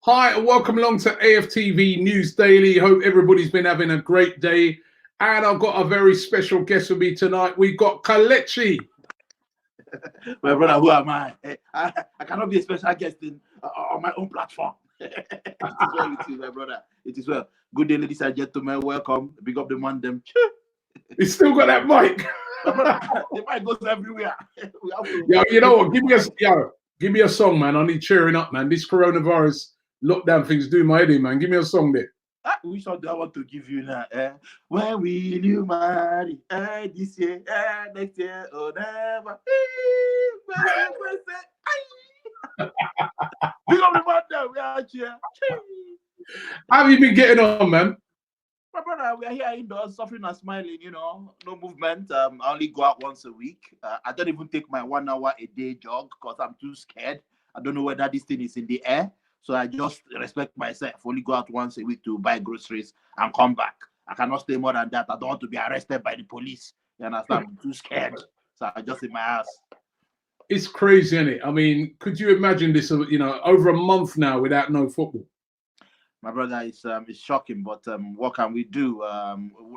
Hi, and welcome along to AFTV News Daily. Hope everybody's been having a great day. And I've got a very special guest with me tonight. We've got Kelechi. My brother, who am I? I cannot be a special guest on my own platform. It is well with you, my brother. It is well. Good day, ladies and gentlemen. Welcome. Big up the man, them. He's still got that mic. My brother, the mic goes everywhere. Yo, you know what? Give me a song, man. I need cheering up, man. This coronavirus lockdown thing's doing my head in, man. Give me a song there. Which song do I want to give you now? When will you marry? This year, next year, or never. Big up the man there. We are here. How have you been getting on, man? My brother, we are here indoors, suffering and smiling, no movement. I only go out once a week. I don't even take my 1 hour a day jog because I'm too scared. I don't know whether this thing is in the air. So I just respect myself. Only go out once a week to buy groceries and come back. I cannot stay more than that. I don't want to be arrested by the police. You understand? I'm too scared. So I just in my house. It's crazy, isn't it? I mean, could you imagine this, over a month now without no football? My brother, it's shocking, but what can we do?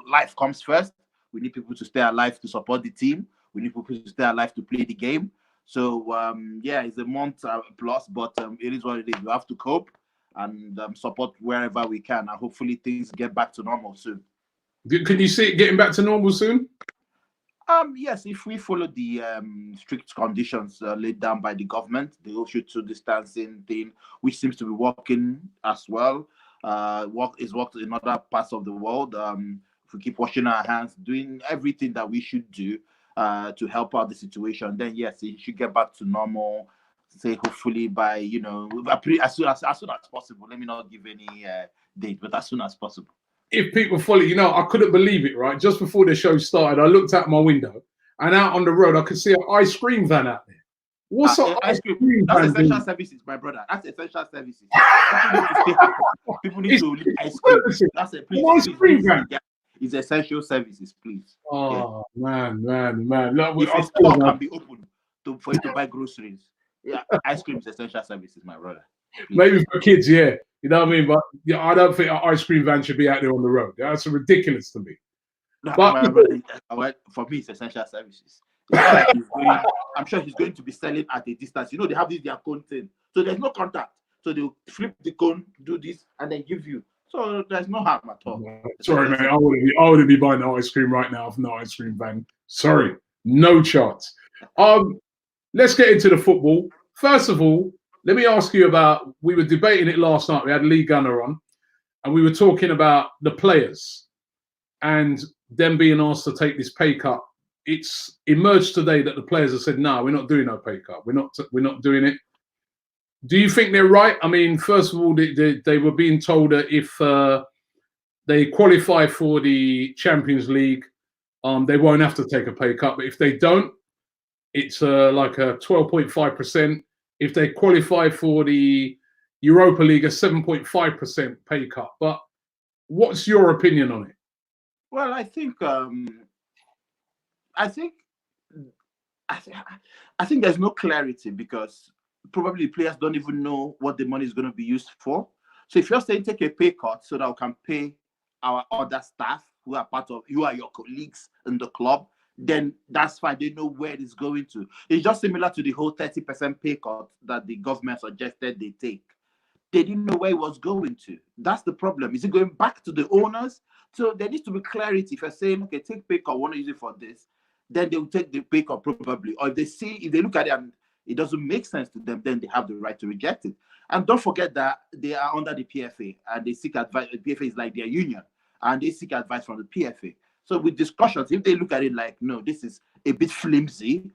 Life comes first. We need people to stay alive to support the team. We need people to stay alive to play the game. So, it's a month plus, but it is what it is. We have to cope and support wherever we can. And hopefully things get back to normal soon. Can you see it getting back to normal soon? Yes, if we follow the strict conditions laid down by the government, the social distancing thing, which seems to be working as well, worked in other parts of the world. If we keep washing our hands, doing everything that we should do to help out the situation, then yes, it should get back to normal. Say hopefully by as soon as possible. Let me not give any date, but as soon as possible. If people follow, I couldn't believe it, right? Just before the show started, I looked out my window and out on the road, I could see an ice cream van out there. What's an ice cream van? That's essential services, my brother. That's essential services. People need to leave ice cream. That's a ice cream van. Yeah. It's essential services, please. Oh, yeah. man. Look, if a store can be open for you to buy groceries, yeah, ice cream is essential services, my brother. Please. Maybe for kids, yeah. You know what I mean? But yeah, I don't think an ice cream van should be out there on the road. That's ridiculous to me. No, but for me, it's essential services. It's like I'm sure he's going to be selling at a distance. They have their cone thing. So there's no contact. So they'll flip the cone, do this, and then give you. So there's no harm at all. Sorry, man. I wouldn't be buying the ice cream right now from no ice cream van. Sorry. No chance. Let's get into the football. First of all, let me ask you about, we were debating it last night. We had Lee Gunner on, and we were talking about the players and them being asked to take this pay cut. It's emerged today that the players have said, no, we're not doing no pay cut. We're not doing it. Do you think they're right? I mean, first of all, they were being told that if they qualify for the Champions League, they won't have to take a pay cut. But if they don't, it's like a 12.5%. If they qualify for the Europa League, a 7.5% pay cut. But what's your opinion on it? Well, I think there's no clarity because probably players don't even know what the money is going to be used for. So if you're saying take a pay cut so that we can pay our other staff who are your colleagues in the club, then that's fine. They know where it's going to. It's just similar to the whole 30% pay cut that the government suggested they take. They didn't know where it was going to. That's the problem. Is it going back to the owners? So there needs to be clarity. If you're saying, okay, take pay cut, want to use it for this, then they will take the pay cut probably. Or if they look at it and it doesn't make sense to them, then they have the right to reject it. And don't forget that they are under the PFA and they seek advice. The PFA is like their union and they seek advice from the PFA. So with discussions, if they look at it like, no, this is a bit flimsy,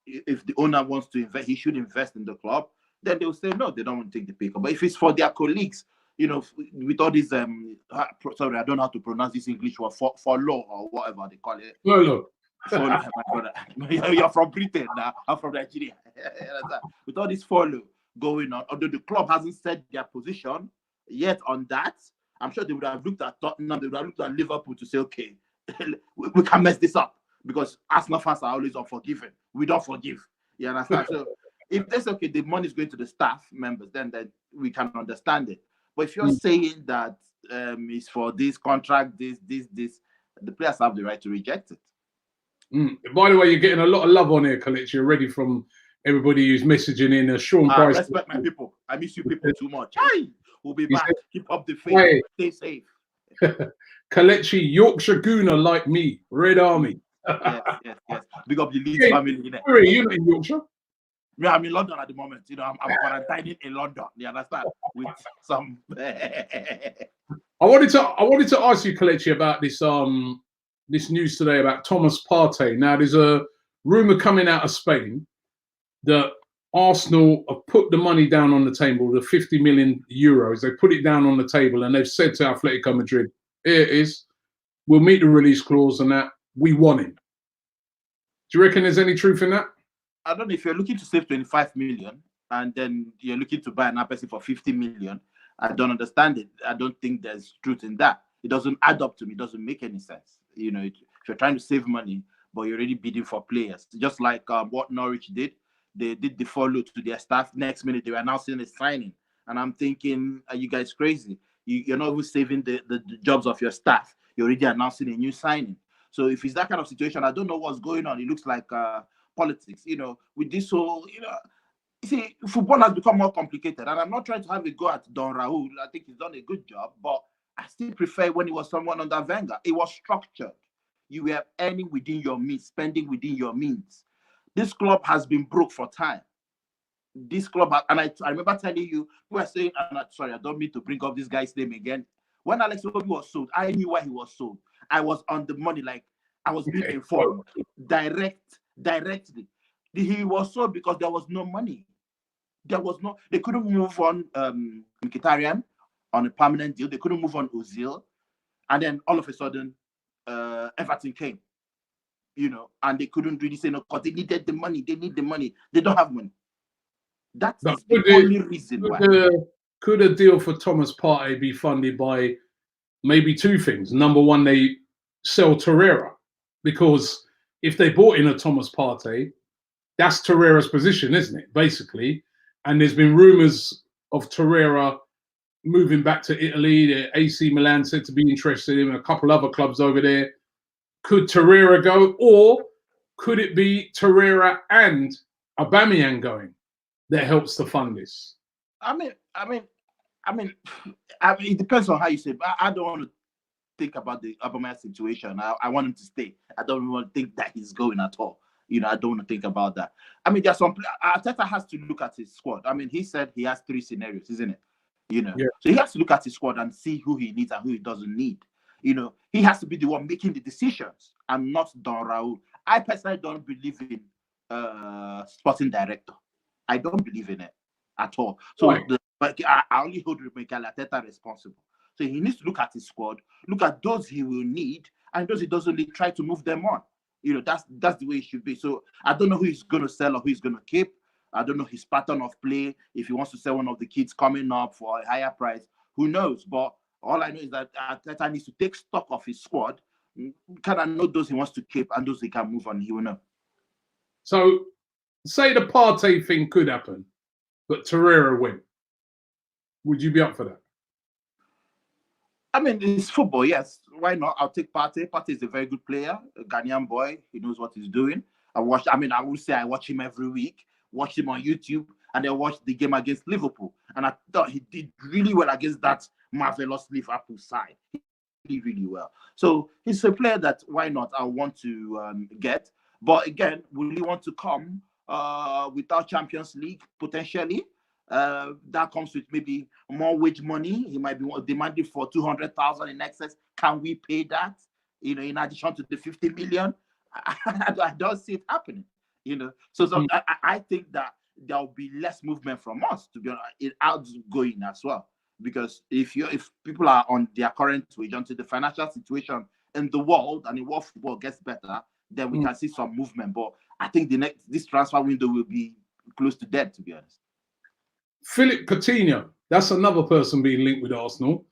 if the owner wants to invest, he should invest in the club, then they will say, no, they don't want to take the pay cut. But if it's for their colleagues, with all this, sorry, I don't know how to pronounce this English word, for law or whatever they call it. No. You're from Britain now. I'm from Nigeria. With all this follow going on, although the club hasn't set their position yet on that, I'm sure they would have looked at Tottenham, they would have looked at Liverpool to say, okay, we can mess this up because Arsenal fans are always unforgiving. We don't forgive. You understand? So if that's okay, the money is going to the staff members, then we can understand it. But if you're saying that it's for this contract, this, the players have the right to reject it. By the way, you're getting a lot of love on here, Kelechi, already from everybody who's messaging in. Sean Price. Respect my people. I miss you people too much. Hey, we'll be back. Keep up the faith. Hey. Stay safe. Kelechi, Yorkshire Gooner like me, Red Army. yes. Big up the Leeds family. Where are you? Not in Yorkshire? Yeah, I'm in London at the moment. You know, I'm quarantining in London. You understand? With some. I wanted to ask you, Kelechi, about this this news today about Thomas Partey. Now, there's a rumor coming out of Spain that Arsenal have put the money down on the table, the 50 million euros. They put it down on the table and they've said to Atletico Madrid, here it is. We'll meet the release clause and that. We want him. Do you reckon there's any truth in that? I don't know. If you're looking to save 25 million and then you're looking to buy another person for 50 million, I don't understand it. I don't think there's truth in that. It doesn't add up to me. It doesn't make any sense. You know, if you're trying to save money, but you're already bidding for players, just like what Norwich did. They did the follow to their staff. Next minute, they were announcing a signing. And I'm thinking, are you guys crazy? You're not even saving the jobs of your staff. You're already announcing a new signing. So if it's that kind of situation, I don't know what's going on. It looks like politics, you know, with this whole, you know, you see, football has become more complicated. And I'm not trying to have a go at Don Raul. I think he's done a good job, but I still prefer when he was someone under Wenger. It was structured. You were earning within your means, spending within your means. This club has been broke for time. This club, and I remember telling you, you were saying, sorry, I don't mean to bring up this guy's name again. When Alex Iwobi was sold, I knew why he was sold. I was on the money, like I was being informed directly. He was sold because there was no money. They couldn't move on Mkhitaryan on a permanent deal. They couldn't move on Ozil. And then all of a sudden, Everton came, you know, and they couldn't really say no because they needed the money. They need the money. They don't have money. That's the only reason why. Could a deal for Thomas Partey be funded by maybe two things? Number one, they sell Torreira, because if they bought in a Thomas Partey, that's Torreira's position, isn't it, basically? And there's been rumours of Torreira moving back to Italy. The AC Milan said to be interested in a couple other clubs over there. Could Torreira go, or could it be Torreira and Aubameyang going that helps to fund this? I mean, it depends on how you say it. I don't want to think about the Aubameyang situation. I want him to stay. I don't want to think that he's going at all. You know, I don't want to think about that. I mean, there's some. Arteta has to look at his squad. I mean, he said he has 3 scenarios, isn't it? You know, so he has to look at his squad and see who he needs and who he doesn't need. You know, he has to be the one making the decisions and not Don Raul. I personally don't believe in sporting director. I don't believe in it at all. So, but I only hold Mikel Arteta responsible. So he needs to look at his squad, look at those he will need, and those he doesn't need, try to move them on. You know, that's the way it should be. So I don't know who he's going to sell or who he's going to keep. I don't know his pattern of play. If he wants to sell one of the kids coming up for a higher price, who knows? But all I know is that Arteta needs to take stock of his squad, kind of know those he wants to keep and those he can move on. He will know. So, say the Partey thing could happen, but Torreira win. Would you be up for that? I mean, it's football, yes. Why not? I'll take Partey. Partey is a very good player, a Ghanaian boy. He knows what he's doing. I would say I watch him every week, watch him on YouTube, and then watch the game against Liverpool. And I thought he did really well against that marvelous Liverpool side. He did really well. So he's a player that, why not, I want to get. But again, will he want to come without Champions League, potentially? That comes with maybe more wage money. He might be demanding for 200,000 in excess. Can we pay that? You know, in addition to the 50 million, I don't see it happening. You know, so I think that there will be less movement from us to be outgoing as well. Because if people are on their current wage until the financial situation in the world and in world football gets better, then we can see some movement. But I think this transfer window will be close to dead, to be honest. Philip Coutinho, that's another person being linked with Arsenal.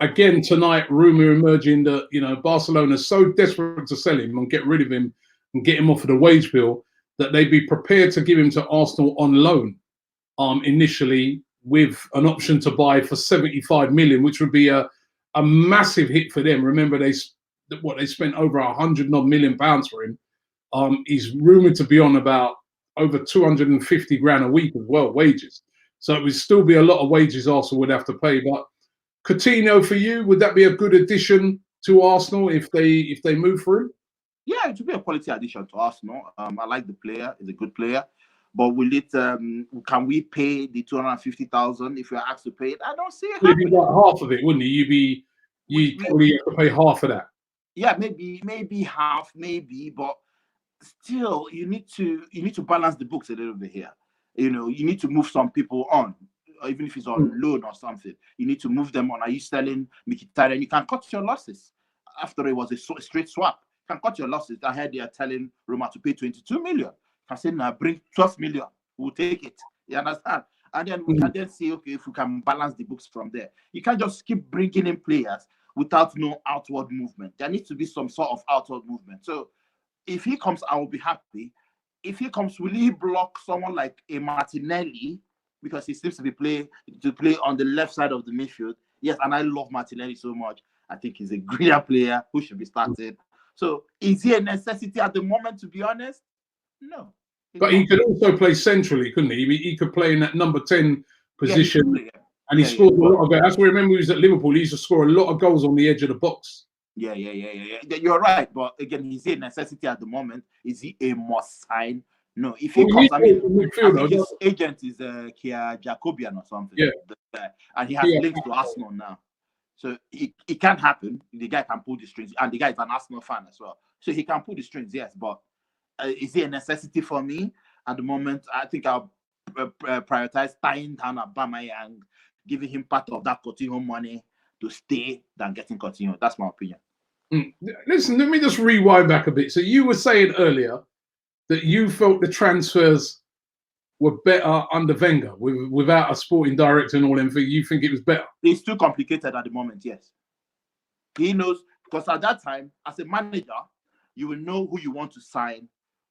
Again tonight, rumor emerging that Barcelona is so desperate to sell him and get rid of him and get him off of the wage bill that they'd be prepared to give him to Arsenal on loan initially, with an option to buy for 75 million, which would be a massive hit for them. Remember, they spent over 100 million pounds for him. He's rumoured to be on about over 250 grand a week as well, wages. So it would still be a lot of wages Arsenal would have to pay. But Coutinho, for you, would that be a good addition to Arsenal if they move for him? Yeah, it would be a quality addition to Arsenal. I like the player; he's a good player. But will it? Can we pay the 250,000 if you're asked to pay it? I don't see it. You'd be like half of it, wouldn't you? You'd probably have to pay half of that. Yeah, maybe half, maybe, but still, you need to balance the books a little bit here. You know, you need to move some people on, even if it's on loan or something. You need to move them on. Are you selling Mkhitaryan? You can cut your losses. After it was a straight swap, you can cut your losses. I heard they are telling Roma to pay 22 million. Can say now bring 12 million. We'll take it. You understand? And then we can then say, okay, if we can balance the books from there. You can't just keep bringing in players without no outward movement. There needs to be some sort of outward movement. So if he comes, I will be happy. If he comes, will he block someone like a Martinelli? Because he seems to play on the left side of the midfield. Yes, and I love Martinelli so much. I think he's a great player who should be started. So is he a necessity at the moment, to be honest? No. But he could also play centrally, couldn't he? He could play in that number 10 position. And he scored a lot of goals. That's where I remember he was at Liverpool. He used to score a lot of goals on the edge of the box. Yeah. You're right. But again, is he a necessity at the moment? Is he a must sign? No. If he comes, I think his agent is Kia Jacobian or something. Yeah. And he has links to Arsenal now. So it can happen. The guy can pull the strings. And the guy is an Arsenal fan as well. So he can pull the strings, yes. But is he a necessity for me? At the moment, I think I'll prioritize tying down Aubameyang, giving him part of that Coutinho money to stay than getting Coutinho. That's my opinion. Listen, let me just rewind back a bit. So you were saying earlier that you felt the transfers were better under Wenger, without a sporting director and all them things. You think it was better? It's too complicated at the moment, yes. He knows, because at that time, as a manager, you will know who you want to sign,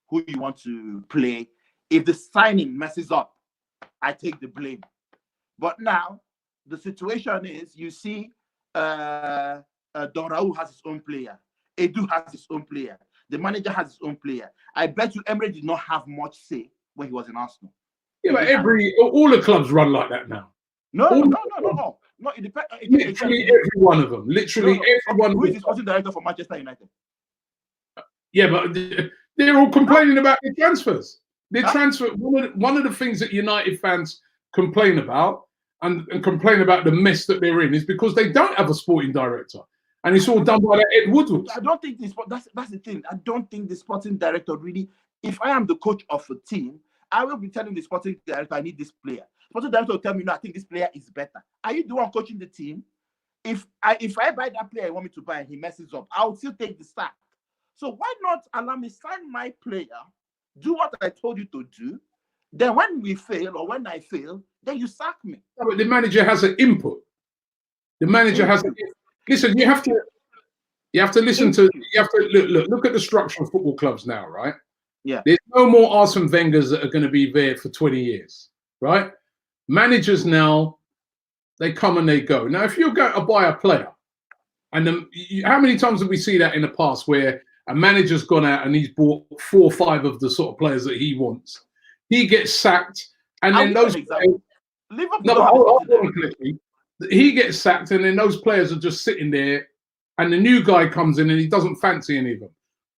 who you want to play. If the signing messes up, I take the blame. But now, the situation is, you see, Don Raul has his own player. Edu has his own player. The manager has his own player. I bet you Emery did not have much say when he was in Arsenal. Yeah, but all the clubs run like that now. No. It depends. Literally every one of them. Literally every one of them. Who is the sporting director for Manchester United? Yeah, but they're all complaining about their transfers. Their transfer. One of the things that United fans complain about and complain about the mess that they're in is because they don't have a sporting director, and it's all done by Ed Woodward. I don't think that's the thing. I don't think the sporting director really. If I am the coach of a team, I will be telling the sporting director I need this player. Sporting director will tell me, no, I think this player is better. Are you the one coaching the team? If I buy that player I want me to buy and he messes up, I'll still take the sack. So why not allow me sign my player, do what I told you to do, then when we fail or when I fail, then you sack me. No, but the manager has an input. The manager has an input. Listen, you have to listen to, you have to look at the structure of football clubs now, right? Yeah. There's no more Arsene Wengers that are going to be there for 20 years, right? Managers now, they come and they go. Now, if you're going to buy a player, and how many times have we seen that in the past where a manager's gone out and he's bought 4 or 5 of the sort of players that he wants, he gets sacked, and then those players, he gets sacked, and then those players are just sitting there, and the new guy comes in and he doesn't fancy any of them.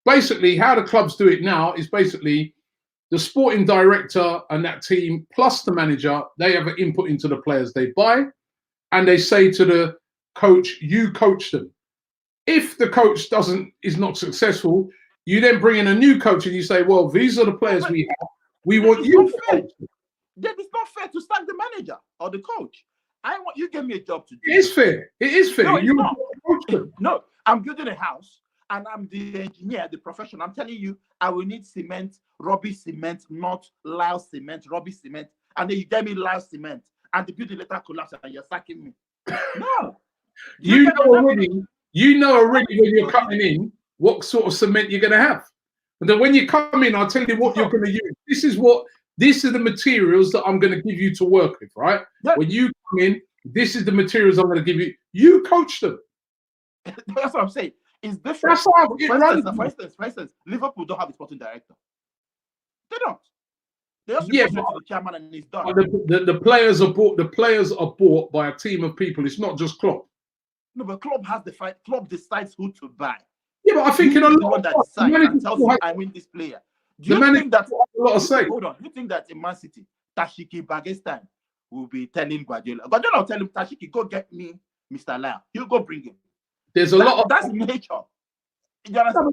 Basically, how the clubs do it now is basically the sporting director and that team plus the manager, they have an input into the players they buy, and they say to the coach, you coach them. If the coach is not successful, you then bring in a new coach and you say, well, these are the players we have. We want you to coach them. Then it's not fair to sack the manager or the coach. I want you give me a job to do. It is fair. It is fair. No, you coach them. No, I'm building a house and I'm the engineer, the professional. I'm telling you, I will need cement, rubbish cement, not loud cement, rubbish cement. And then you get me loud cement and the building later collapses and you're sacking me. No. You know already when you're coming in what sort of cement you're going to have. And then when you come in, I'll tell you what you're going to use. These are the materials that I'm going to give you to work with, right? Yeah. When you come in, this is the materials I'm going to give you. You coach them. That's what I'm saying. It's different. That's how it runs. For instance, Liverpool don't have a sporting director. They don't. They just Yeah, report to the chairman and it's done. The players are bought. The players are bought by a team of people. It's not just Klopp. No, but Klopp has the fight. Klopp decides who to buy. Yeah, but I think in a lot that decides and tells you, I win this player. Do you think that a lot of say? Hold on. Do you think that in Man City, Tashiki Bagestan will be telling Guardiola? Guardiola will tell him, Tashiki, go get me Mr. Lyle. He'll go bring him. There's a lot of that's nature. You understand?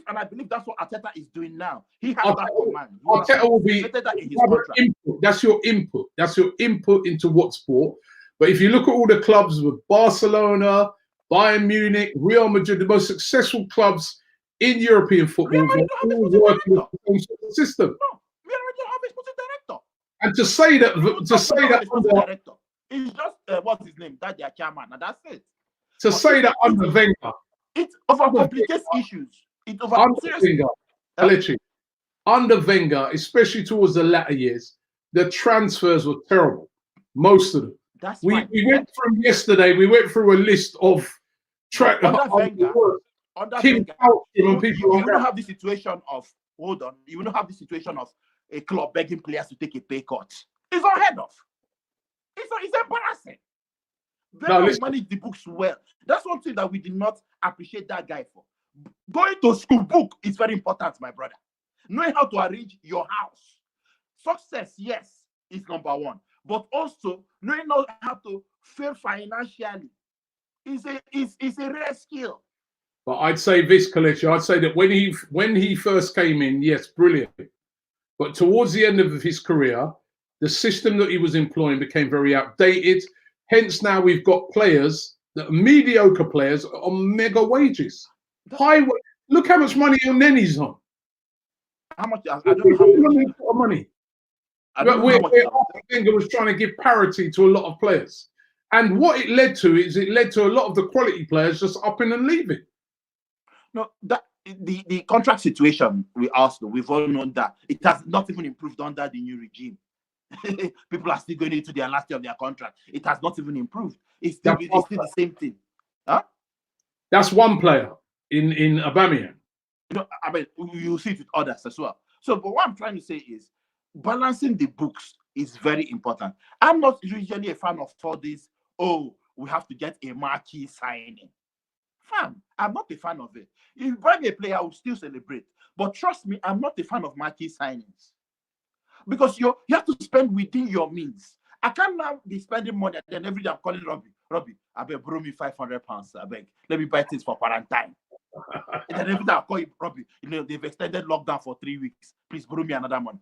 And I believe that's what Arteta is doing now. He has that command. Arteta will be input. That's your input. That's your input into what's sport. But if you look at all the clubs with Barcelona, Bayern Munich, Real Madrid, the most successful clubs in European football, they're all working with the same sort of system. No, we already have a sporting director. And to say that director, it's just what's his name? That's their chairman, and that's it. To say that under Wenger, it overcomplicates issues. It overcomplicates. Kelechi, under Wenger, especially towards the latter years, the transfers were terrible. Most of them. We went through yesterday. We went through a list of under Wenger. You don't have the situation of You don't have the situation of a club begging players to take a pay cut. It's unheard of. It's embarrassing. They manage the books well. That's one thing that we did not appreciate that guy for. Going to school book is very important, my brother. Knowing how to arrange your house. Success, yes, is number one. But also knowing how to fail financially is a rare skill. But I'd say this, Kelechi, I'd say that when he first came in, yes, brilliant. But towards the end of his career, the system that he was employing became very outdated. Hence, now we've got players that are mediocre players on mega wages. Look how much money your Nenny's on. How much? I don't know how much money. Wenger was trying to give parity to a lot of players. And what it led to is a lot of the quality players just upping and leaving. No, the contract situation with Arsenal, we've all known that it has not even improved under the new regime. People are still going into their last year of their contract. It has not even improved. It's still the same thing. Huh? That's one player in Aubameyang. I mean, you see it with others as well. So, but what I'm trying to say is balancing the books is very important. I'm not usually a fan of all this, we have to get a marquee signing. Fam, I'm not a fan of it. If you buy me a player, I will still celebrate. But trust me, I'm not a fan of marquee signings. Because you have to spend within your means. I can't now be spending money and then every day I'm calling Robbie, I beg, borrow me £500. I beg, let me buy things for quarantine. And then every day I call you, Robbie, they've extended lockdown for 3 weeks. Please borrow me another money.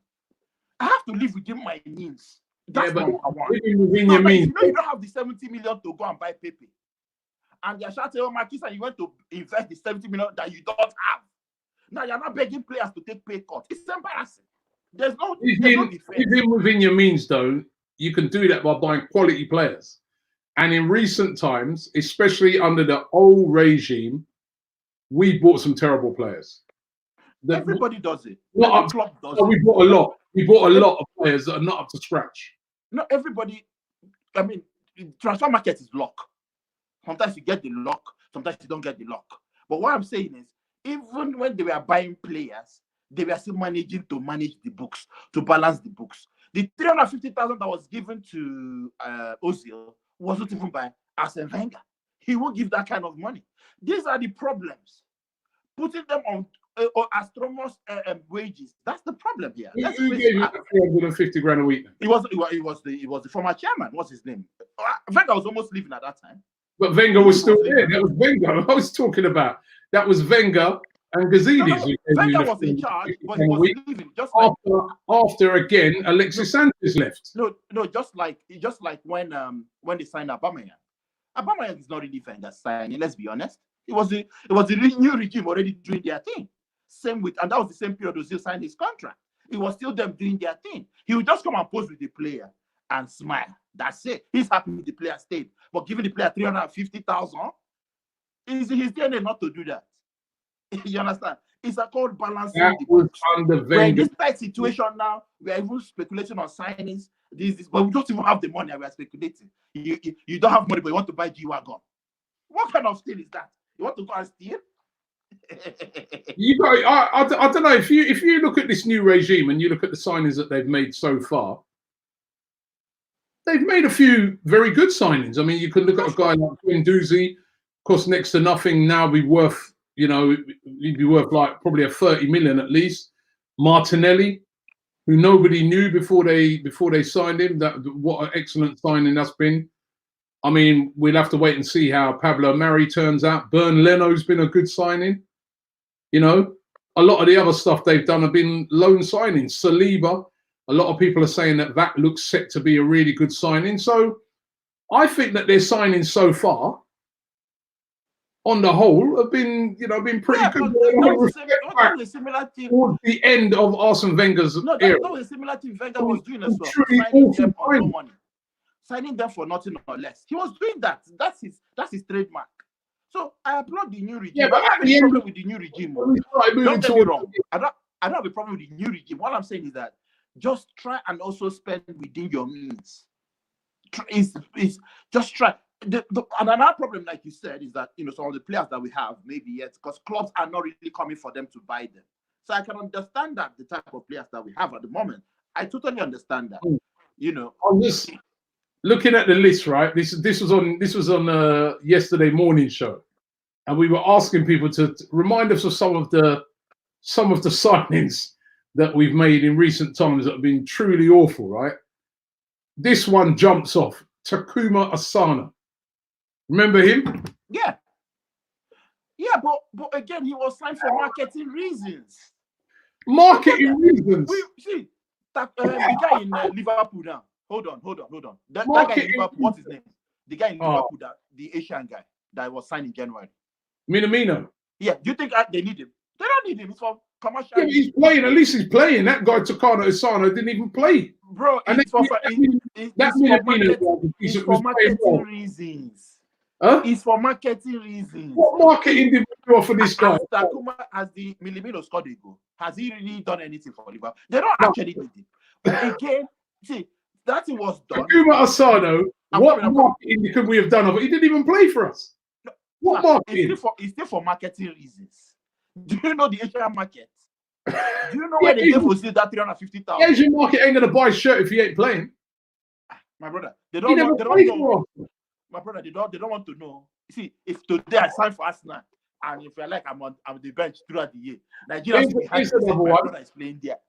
I have to live within my means. That's what I want. Within your means. You don't have the 70 million to go and buy Pepe. And you're shouting, my kids, and you want to invest the 70 million that you don't have. Now you're not begging players to take pay cuts. It's embarrassing. There's no defense. Even within your means, though, you can do that by buying quality players. And in recent times, especially under the old regime, we bought some terrible players. Everybody does it. We bought a lot. We bought a lot of players that are not up to scratch. No, everybody. I mean, the transfer market is luck. Sometimes you get the luck. Sometimes you don't get the luck. But what I'm saying is, even when they were buying players, they were still managing to manage the books, to balance the books. The 350,000 that was given to Ozil wasn't even by Arsene Wenger. He won't give that kind of money. These are the problems. Putting them on astronomous wages. That's the problem here. Who gave you 350 grand a week? It was the former chairman. What's his name? Wenger was almost leaving at that time. But Wenger was still there. That was Wenger I was talking about. That was Wenger and Gazidis. Wenger was in charge, but he was leaving. Just after again, Alexis Sanchez left. No, just like when they signed Aubameyang. Aubameyang is not really Wenger's signing. Let's be honest. It was the new regime already doing their thing. And that was the same period Ozil signed his contract. It was still them doing their thing. He would just come and pose with the player and smile. That's it. He's happy with the player stayed. But giving the player 350,000, is his DNA not to do that. You understand? It's called balancing That the was books. under We're in Wenger. this tight situation now. We are even speculating on signings. This, but we don't even have the money. We are speculating. You don't have money, but you want to buy G-Wagon. What kind of steal is that? You want to go and steal? You got. I don't know if you look at this new regime and you look at the signings that they've made so far. They've made a few very good signings. I mean, you can look at a guy like Guendouzi, cost next to nothing. Now be worth, he'd be worth like probably a 30 million at least. Martinelli, who nobody knew before they signed him. What an excellent signing that's been. I mean, we'll have to wait and see how Pablo Mari turns out. Bern Leno's been a good signing. A lot of the other stuff they've done have been loan signings. Saliba, a lot of people are saying that looks set to be a really good signing. So I think that their signings so far, on the whole, have been pretty good. That was a similar thing. Towards the end of Arsene Wenger's era. That was a similar thing Wenger was doing as well. Truly Signing them awful for no money. Signing them for nothing or less. He was doing that. That's his trademark. So I applaud the new regime. Yeah, but I don't have a problem with the new regime. Don't get me wrong. I don't have a problem with the new regime. What I'm saying is that just try and also spend within your means. Just try. And another problem, like you said, is that some of the players that we have maybe yet because clubs are not really coming for them to buy them. So I can understand that the type of players that we have at the moment. I totally understand that. I'm just looking at the list, right? This was on yesterday morning show, and we were asking people to remind us of some of the signings that we've made in recent times that have been truly awful, right? This one jumps off. Takuma Asano. Remember him? Yeah, but again, he was signed for marketing reasons. Marketing reasons. The guy in Liverpool now. Hold on. That guy in Liverpool, what's his name? The guy in Liverpool, the Asian guy that was signed in January. Minamino. Yeah, do you think they need him? They don't need him. It's for commercial. Yeah, he's playing. At least he's playing. That guy Takano Asano didn't even play. Bro, it's for marketing reasons. Huh? It's for marketing reasons. What marketing did we offer this guy? Has the Minamino scored a goal? Has he really done anything for Liverpool? They don't actually need him. But again, see, that thing was done. Takuma Asano, what marketing could we have done of it? He didn't even play for us. What marketing? It's still for marketing reasons. Do you know the Asian market? Do you know where they gave us that 350,000? The Asian market ain't gonna buy a shirt if he ain't playing. My brother, they don't know. My brother, they don't want to know. You see, if today I sign for Arsenal, and if I like, I'm on the bench throughout the year. Nigeria will be happy to say my brother is playing there.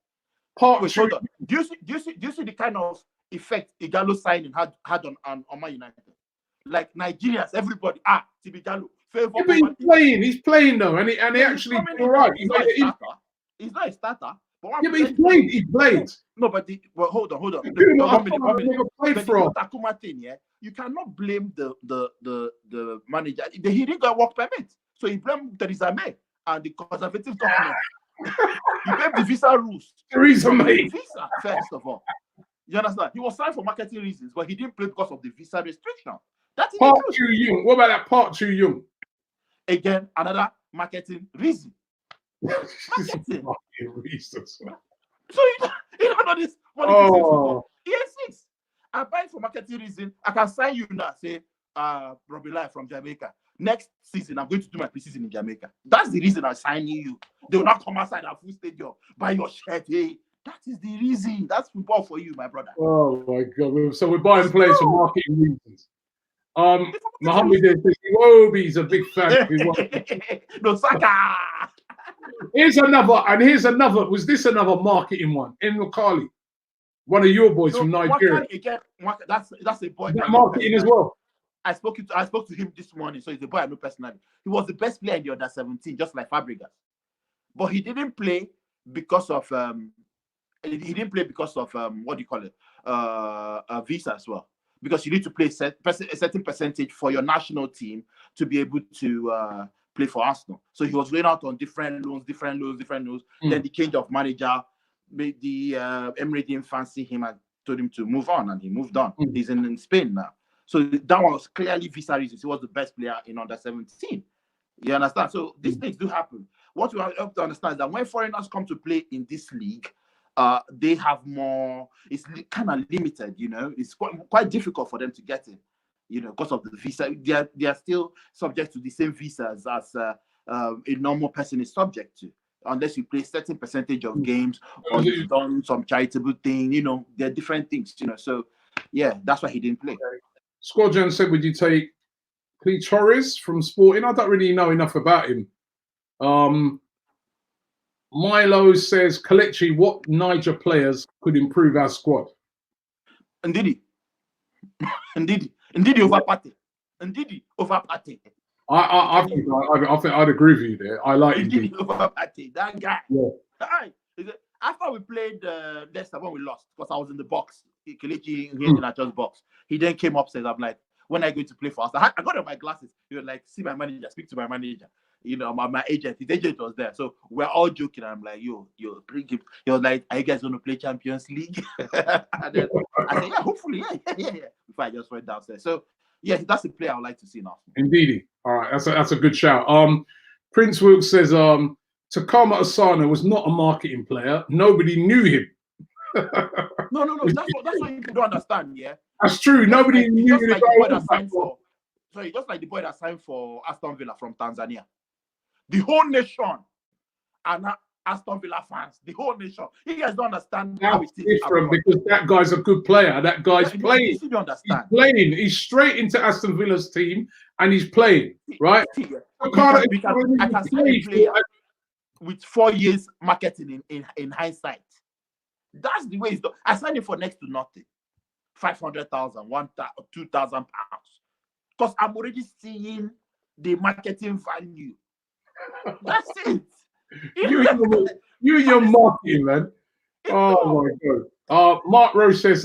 Hold on. Do you see the kind of effect Igalo signing had on Man United? Like Nigerians, everybody, Tibi Igalo. Yeah, but he's playing though, and he actually all right. He's not a starter. But he played. No, but hold on. Never played for Takuma thing, yeah. You cannot blame the manager. He didn't get work permit, so he blamed Theresa May and the conservative government. He blamed the visa rules. Theresa May. Visa first of all. You understand? He was signed for marketing reasons, but he didn't play because of the visa restriction. That's Part too young. What about that part too young? Again, another marketing reason. Marketing reasons. So you don't know this. ES6. I buy for marketing reason. I can sign you now. Say, Robbie Lai from Jamaica. Next season, I'm going to do my preseason in Jamaica. That's the reason I'm signing you. They will not come outside at full stadium, buy your shirt. Hey, that is the reason. That's football for you, my brother. Oh my God! So we're buying players for marketing reasons. Mohammed Iwobi's a big fan. No, Saka. Here's another. Was this another marketing one? N'Kali, one of your boys from Nigeria. That's a boy. That marketing as well. I spoke to him this morning, so he's a boy I know personally. He was the best player in the under-17, just like Fabregas. But he didn't play because of what do you call it? A visa as well. Because you need to play a certain percentage for your national team to be able to play for Arsenal. So he was going out on different loans. Then the change of manager made the Emery didn't fancy him and told him to move on, and he moved on. He's in Spain now. So that was clearly visa reasons. He was the best player in under-17. You understand? So these things do happen. what you have to understand is that when foreigners come to play in this league, they have more. It's kind of limited, you know. It's quite difficult for them to get in, you know, because of the visa. They are still subject to the same visas as a normal person is subject to, unless you play certain percentage of games or you've done some charitable thing. You know, there are different things, you know. So yeah, that's why he didn't play. Squadron said, would you take Torres from Sporting? I don't really know enough about him. Milo says, Kelechi, what Niger players could improve our squad? Indeed over Partey. Indeed over Partey. I think I'd agree with you there. I like Indeed over Partey. That guy. Yeah. After we played Leicester when we lost, because I was in the box, Kelechi in Nacho's box. He then came upstairs. I'm like, when I go to play for us, I got on my glasses. He was like, see my manager, speak to my manager. You know, my agent, his agent was there. So we're all joking. I'm like, yo, bring him. He was like, are you guys going to play Champions League? And then I said, yeah, hopefully, yeah. Before I just went downstairs. So, yeah, that's the player I would like to see now. Indeed. All right, that's a good shout. Prince Wilkes says, Takama Asano was not a marketing player. Nobody knew him. No. That's what you don't understand, yeah? That's true. Nobody knew him. Just like the boy that signed for Aston Villa from Tanzania. The whole nation are now Aston Villa fans. The whole nation. You guys don't understand how it is different because that guy's a good player. That guy's playing. You don't understand. He's playing. He's straight into Aston Villa's team and he's playing, right? I can see a player with 4 years marketing in hindsight. That's the way it's done. I signed him for next to nothing. 500,000, 2,000 pounds. Because I'm already seeing the marketing value. That's it. You and your marketing, man. Oh my God. Mark Rose says,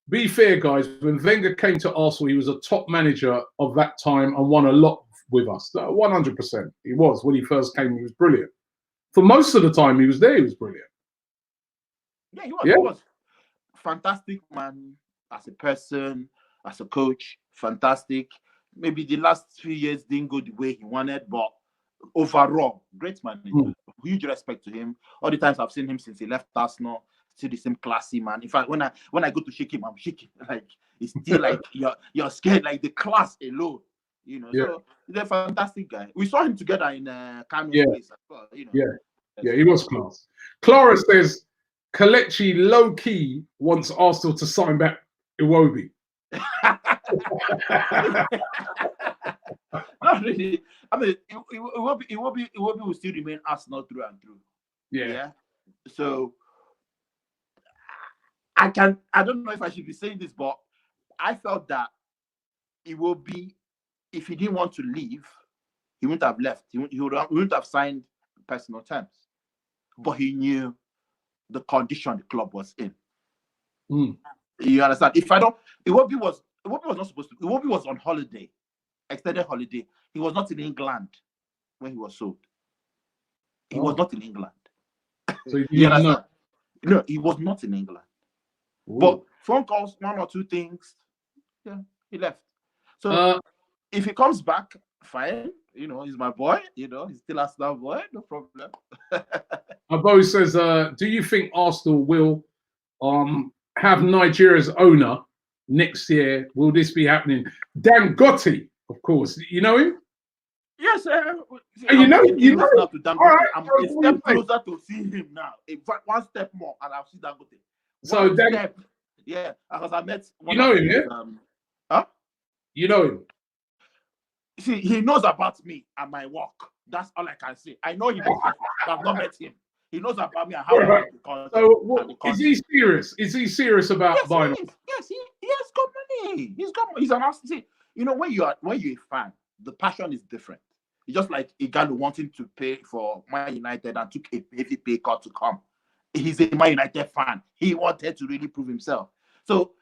be fair, guys. When Wenger came to Arsenal, he was a top manager of that time and won a lot with us. 100%. He was. When he first came, he was brilliant. For most of the time he was there, he was brilliant. Yeah, he was. Yeah. He was fantastic, man. As a person, as a coach, fantastic. Maybe the last few years didn't go the way he wanted, but overall, great manager. Huge respect to him. All the times I've seen him since he left Arsenal, still the same classy man. In fact, when I go to shake him, I'm shaking. Like it's still like you're scared, like the class alone. You know, so he's a fantastic guy. We saw him together in Kano place as well. You know. Yeah, he was class. Clara says Kelechi low key wants Arsenal to sign back Iwobi. Not really. I mean, Iwobi will still remain Arsenal through and through. Yeah. So I don't know if I should be saying this, but I felt that Iwobi, if he didn't want to leave, he wouldn't have left. He wouldn't have signed personal terms. But he knew the condition the club was in. You understand? Iwobi was not supposed to. Iwobi was on holiday, extended holiday. He was not in England when he was sold. He was not in England. So you understand? No, he was not in England. Ooh. But phone calls, one or two things. Yeah, he left. So if he comes back, fine. You know, he's my boy. You know, he's still Arsenal boy. No problem. Abo says, do you think Arsenal will have Nigeria's owner next year? Will this be happening? Dangote, of course. You know him? Yes, you know. Right, I'm a step closer to see him now. In fact, one step more, and I'll see Dangote. So yeah, because I met. You know him, yeah? Huh? You know him. See, he knows about me and my work. That's all I can say. I know him. I've not met him. He knows about me and how I work the content. So, is he serious? Is he serious about buying? Yes, he has got money. He's an Arsenal. See, you know, when you're a fan, the passion is different. It's just like a guy who wanting to pay for Man United and took a heavy pay cut to come. He's a Man United fan. He wanted to really prove himself. So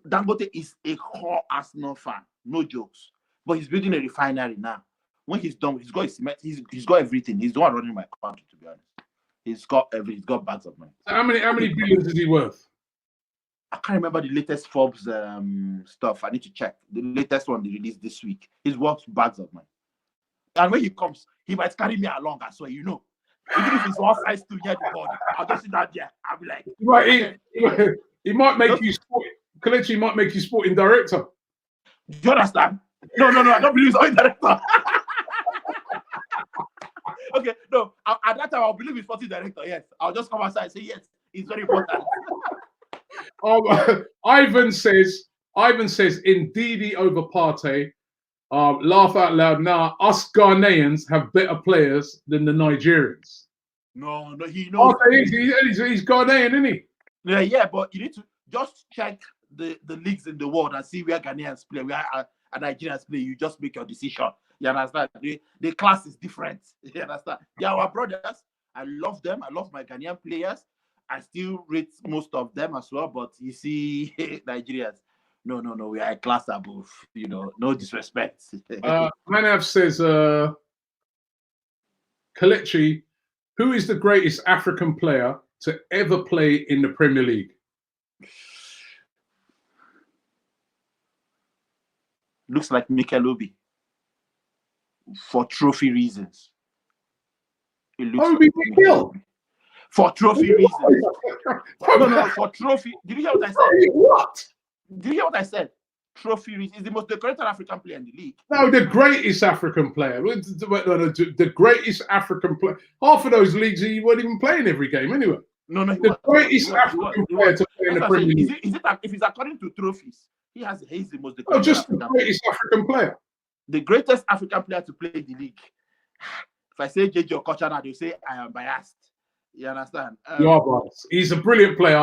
Dangote is a core Arsenal fan. No jokes. But he's building a refinery now. When he's done, he's got his cement, he's got everything. He's the one running my country, to be honest. He's got bags of money. How many billions is he worth? I can't remember the latest Forbes stuff. I need to check. The latest one they released this week. He's worth bags of money. And when he comes, he might carry me along as well, you know. Even if it's one size to near the ball, I'll just sit down there. I'll be like, he might make you Kelechi might make you sporting director. Do you understand? No, I don't believe sporting director. Okay, no, at that time I'll believe in sporting director, yes. I'll just come outside and say, yes, it's very important. Ivan says, Ndidi over Partey. Laugh out loud. Now, us Ghanaians have better players than the Nigerians. No, he knows. He's Ghanaian, isn't he? Yeah, but you need to just check the leagues in the world and see where Ghanaians play, where Nigerians play. You just make your decision. You understand? The class is different. You understand? They are our brothers. I love them. I love my Ghanaian players. I still rate most of them as well. But you see, Nigerians, no, we are a class above. You know, no disrespect. Manav says, Kelechi, who is the greatest African player to ever play in the Premier League? Looks like Mikel Obi. For trophy reasons. Obi Mikel? For trophy reasons. No, for trophy. Did you hear what I said? What? Did you hear what I said? Trophy reasons. He's the most decorated African player in the league. No, the greatest African player. The greatest African player. Half of those leagues, he wasn't even playing every game anyway. No, the greatest African player to play in the Premier League. If it's according to trophies, he's the most decorated. No, just the greatest African player. The greatest African player to play in the league. If I say JJ Okocha now, they'll say I am biased. You understand? You are biased. He's a brilliant player.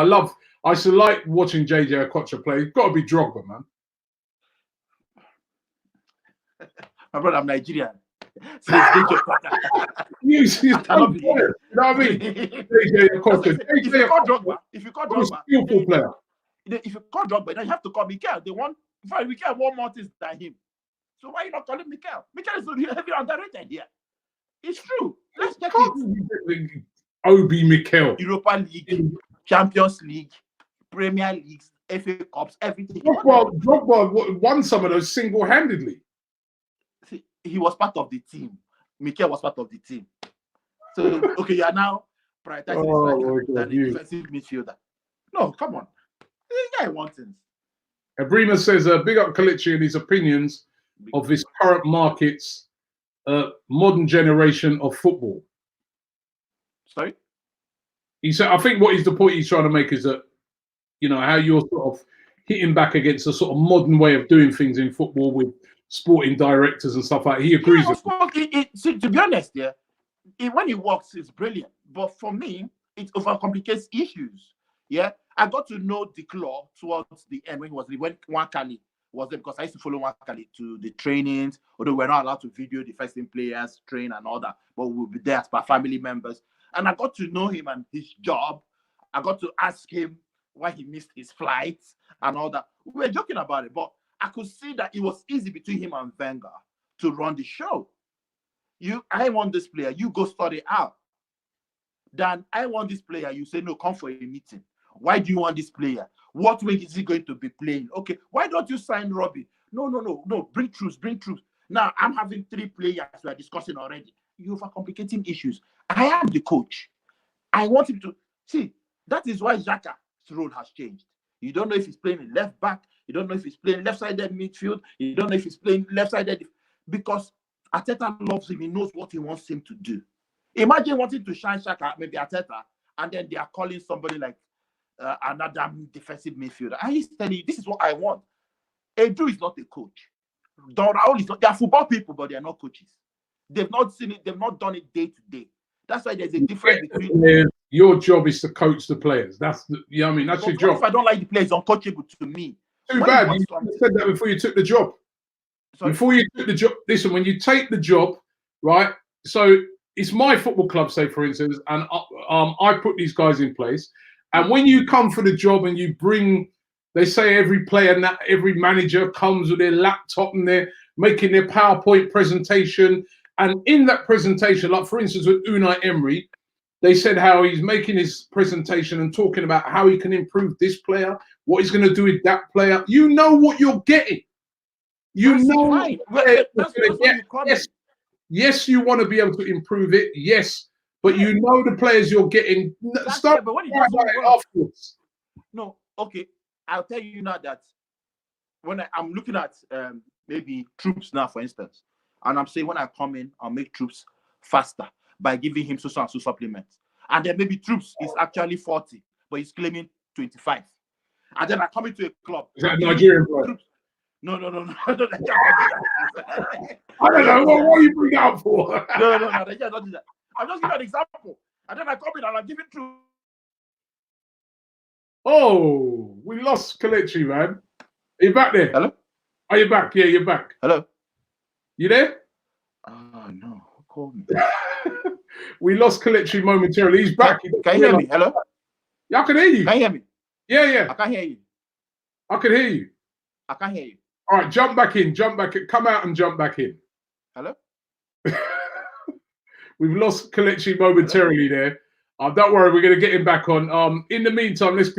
I should like watching JJ Okocha play. He's got to be Drogba, man. My brother, I'm Nigerian. So it's JJ Okocha. You know what I mean? JJ Okocha. If you call Drogba, skillful player. If you call Drogba, then you have to call Mikel. Mikel won more things than him. So why are you not calling Mikel? Mikel is so heavily underrated here. It's true. Let's check it. Obi Mikel. Europa League, Champions League, Premier Leagues, FA Cups, everything. Drogba won some of those single-handedly. See, he was part of the team. Mikel was part of the team. So, okay, you are now prioritizing the defensive midfielder. No, come on. This guy wants things. Abrima says, big up Kelechi and his opinions of this current market's modern generation of football. Sorry? He said, I think the point he's trying to make is that, you know, how you're sort of hitting back against a sort of modern way of doing things in football with sporting directors and stuff like that. He agrees with see, to be honest, when it works, it's brilliant. But for me, it overcomplicates issues. Yeah, I got to know the claw towards the end when Wakali was there, because I used to follow Wakali to the trainings, although we're not allowed to video the first team players train and all that, but we'll be there as per family members. And I got to know him and his job. I got to ask him why he missed his flights and all that. We were joking about it, but I could see that it was easy between him and Wenger to run the show. I want this player, you go study out. Then I want this player, you say, no, come for a meeting. Why do you want this player? What way is he going to be playing? Okay, why don't you sign Robbie? No, bring truth. Now, I'm having 3 players we are discussing already. You're overcomplicating issues. I am the coach. I want him to... See, that is why Xhaka's role has changed. You don't know if he's playing left back. You don't know if he's playing left-sided midfield. You don't know if he's playing left-sided... Because Arteta loves him. He knows what he wants him to do. Imagine wanting to shine Xhaka, maybe Arteta, and then they are calling somebody like another defensive midfielder. And he's telling you, this is what I want. Edu is not a coach. Don Raul is not. They are football people, but they are not coaches. They've not seen it. They've not done it day to day. That's why there's a difference between... Your job is to coach the players. That's that's your job. If I don't like the players, uncoachable to me. Too bad. You said that before you took the job. Sorry? Before you took the job. Listen, when you take the job, right? So it's my football club, say for instance, and I put these guys in place. And when you come for the job and you bring, they say every player, every manager comes with their laptop and they're making their PowerPoint presentation. And in that presentation, like for instance with Unai Emery, they said how he's making his presentation and talking about how he can improve this player, what he's going to do with that player. You know what you're getting. You know what you're going to get. Yes, Yes, you want to be able to improve it. Yes, but you know the players you're getting. Stop but when it about doesn't it work, afterwards. no, okay. I'll tell you now that when I'm looking at maybe troops now, for instance, and I'm saying when I come in, I'll make troops faster by giving him so and so supplements. And then maybe troops is actually 40, but he's claiming 25. And then I come into a club. Is that a Nigerian player? No. I don't know. What are you bringing out for? No, Nigeria don't do that. I'm just giving an example. And then I come in and I'm giving troops. Oh, we lost Kelechi, man. Are you back there? Hello? Are you back? Yeah, you're back. Hello? You there? Oh, no. Call me. We lost Kelechi momentarily. He's back. Can you hear me? Hello? Yeah, I can hear you. Can you hear me? Yeah. I can't hear you. I can hear you. I can't hear you. All right, jump back in. Come out and jump back in. Hello? We've lost Kelechi momentarily there. Don't worry, we're going to get him back on. In the meantime, let's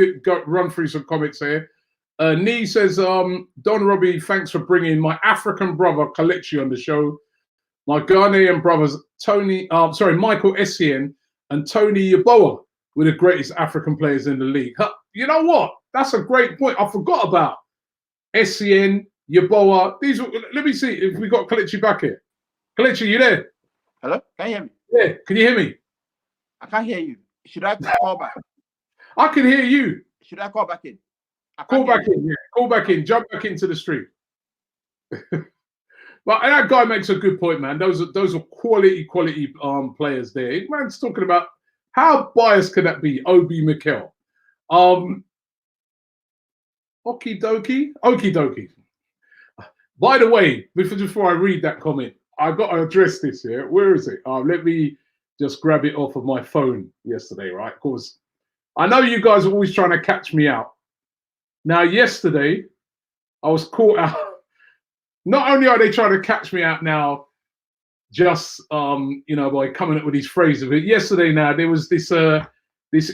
run through some comments here. Nee says, Don Robbie, thanks for bringing my African brother Kelechi on the show. My Ghanaian brothers, Michael Essien and Tony Yeboah were the greatest African players in the league. You know what? That's a great point. I forgot about Essien, Yeboah. Let me see if we got Kelechi back here. Kelechi, you there? Hello? Can you hear me? Yeah. Can you hear me? I can't hear you. Should I call back? I can hear you. Should I call back in? Call back in. Yeah. Call back in. Jump back into the stream. But that guy makes a good point, man. Those are quality players there. Man's talking about how biased can that be? Obi Mikel. Okie dokie. By the way, before I read that comment, I got to address this here. Where is it? Let me just grab it off of my phone yesterday, right? Because I know you guys are always trying to catch me out. Now, yesterday, I was caught out. Not only are they trying to catch me out now, just by coming up with these phrases. But yesterday, now there was this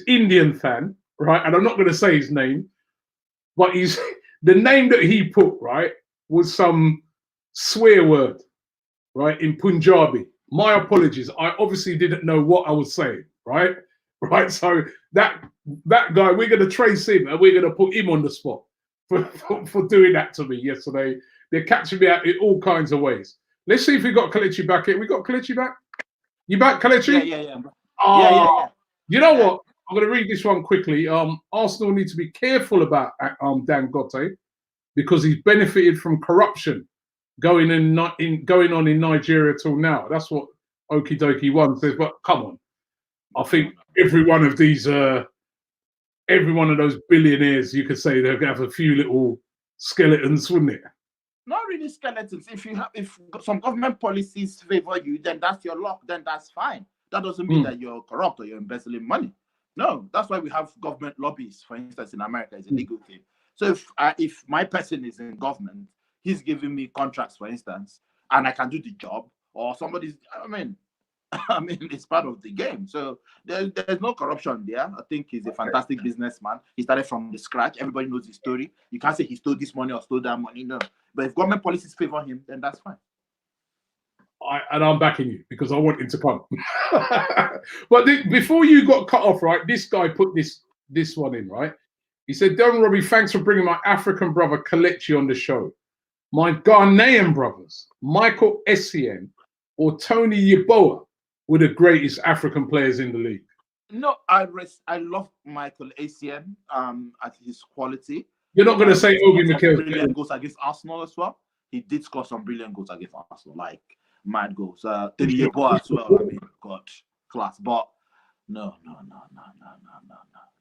Indian fan, right? And I'm not going to say his name, but the name that he put, right, was some swear word, right, in Punjabi. My apologies. I obviously didn't know what I was saying, right? Right. So that guy, we're going to trace him and we're going to put him on the spot for doing that to me yesterday. They're catching me out in all kinds of ways. Let's see if we got Kelechi back here. We got Kelechi back? You back, Kelechi? Yeah. Yeah. You know what? I'm going to read this one quickly. Arsenal need to be careful about Dangote because he's benefited from corruption going on in Nigeria till now. That's what Okie Dokie One says. But come on, I think every one of those billionaires, you could say they'll have a few little skeletons, wouldn't it? Not really skeletons. If some government policies favor you, then that's your luck. Then that's fine. That doesn't mean that you're corrupt or you're embezzling money. No, that's why we have government lobbies. For instance, in America, it's a legal thing. So if my person is in government, he's giving me contracts, for instance, and I can do the job, or somebody's, I mean, it's part of the game. So there's no corruption there. I think he's a fantastic businessman. He started from the scratch. Everybody knows his story. You can't say he stole this money or stole that money. No. But if government policies favor him, then that's fine. I'm backing you because I want him to come. But before you got cut off, right, this guy put this one in, right? He said, Don Robbie, thanks for bringing my African brother Kelechi on the show. My Ghanaian brothers, Michael Essien or Tony Yeboah, were the greatest African players in the league. No, I love Michael Essien at his quality. You're not going to say Obi Mikel. Brilliant goals against Arsenal as well. He did score some brilliant goals against Arsenal, like mad goals. Tony Yeboah as well. I mean, God, class. But no.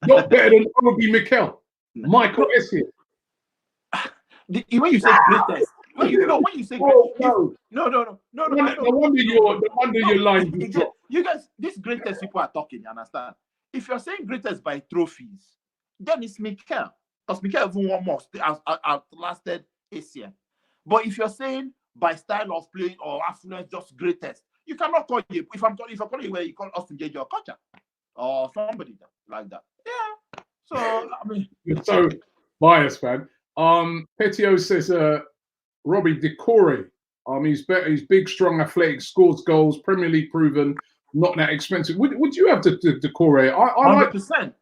Not better than Obi Mikel. Michael Essien. When you say greatest, when you say no. No wonder your line. You guys, these greatest people are talking. You understand? If you're saying greatest by trophies, then it's Mikel. Because Mikel even won more, outlasted Essien. But if you're saying by style of play or affluence, just greatest, you cannot call you. If I'm calling you where you call Austin J.J. or Kocha or somebody like that. Yeah. So I mean, you're so biased, man. Petio says, Robbie Decore He's better. He's big, strong, athletic, scores goals, Premier League proven, not that expensive. Would you have to Decore? I like 100%.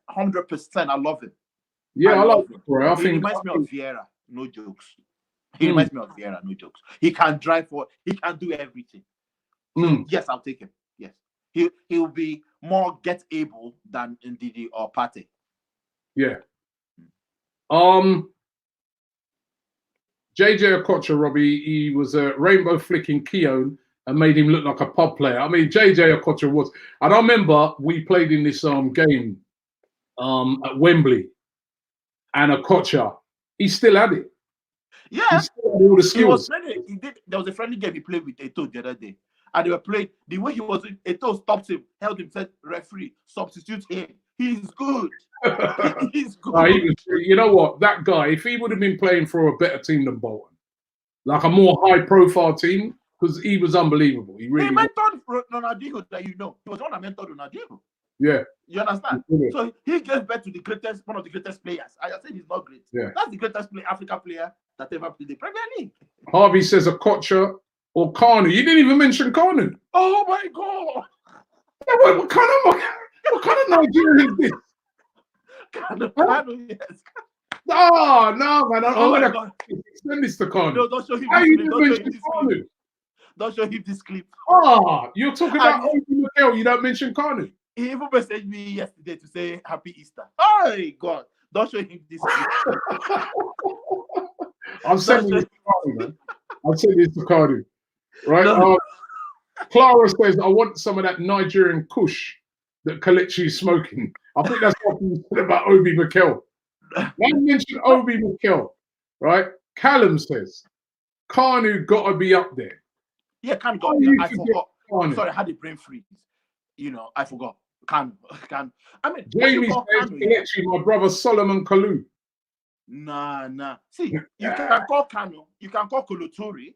I love him. Yeah, I like Decore. He reminds me of Vieira. No jokes. He reminds me of Vieira. No jokes. He can drive for. He can do everything. So yes, I'll take him. Yes, he will be more get able than Ndidi or Partey. Yeah. JJ Okocha, Robbie, he was a rainbow flicking Keown and made him look like a pub player. I mean, JJ Okocha was, and I remember we played in this game at Wembley, and Okocha, he still had it. Yeah, he still had all the skills. There was a friendly game he played with Eto'o the other day, and they were playing. The way he was, Eto'o stopped him, held him, said, "Referee, substitute him. He's good. He's good." You know what? That guy, if he would have been playing for a better team than Bolton, like a more high-profile team, because he was unbelievable. He mentored Ronaldinho, that you know. He was one that mentored Ronaldinho. Yeah. You understand? So he gave birth to one of the greatest players. I said he's not great. Yeah. That's the greatest African player that ever played the Premier League. Harvey says Okocha or Kanu. You didn't even mention Kanu. Oh my God! What kind of Nigerian is this? Kanu, yes. Oh no, man! I'm gonna send this to Kanu. No, don't show him this clip. Don't show him this clip. Oh, you're talking about Obi Mikel. You don't mention Kanu. He even messaged me yesterday to say Happy Easter. Oh God! Don't show him this clip. I'm sending this to Kanu, man. I'm sending this to Kanu. Right? No. Clara says, I want some of that Nigerian kush that Kelechi is smoking. I think that's what you said about Obi Mikel. I mentioned Obi Mikel, right? Callum says, Kanu got to be up there. Yeah, Kanu got to be. I forgot. Kanu. Sorry, I had a brain freeze. You know, I forgot. Kanu. I mean, Jamie says, Kelechi, my brother Solomon Kalou. Nah. See, you can call Kanu, you can call Kolotori,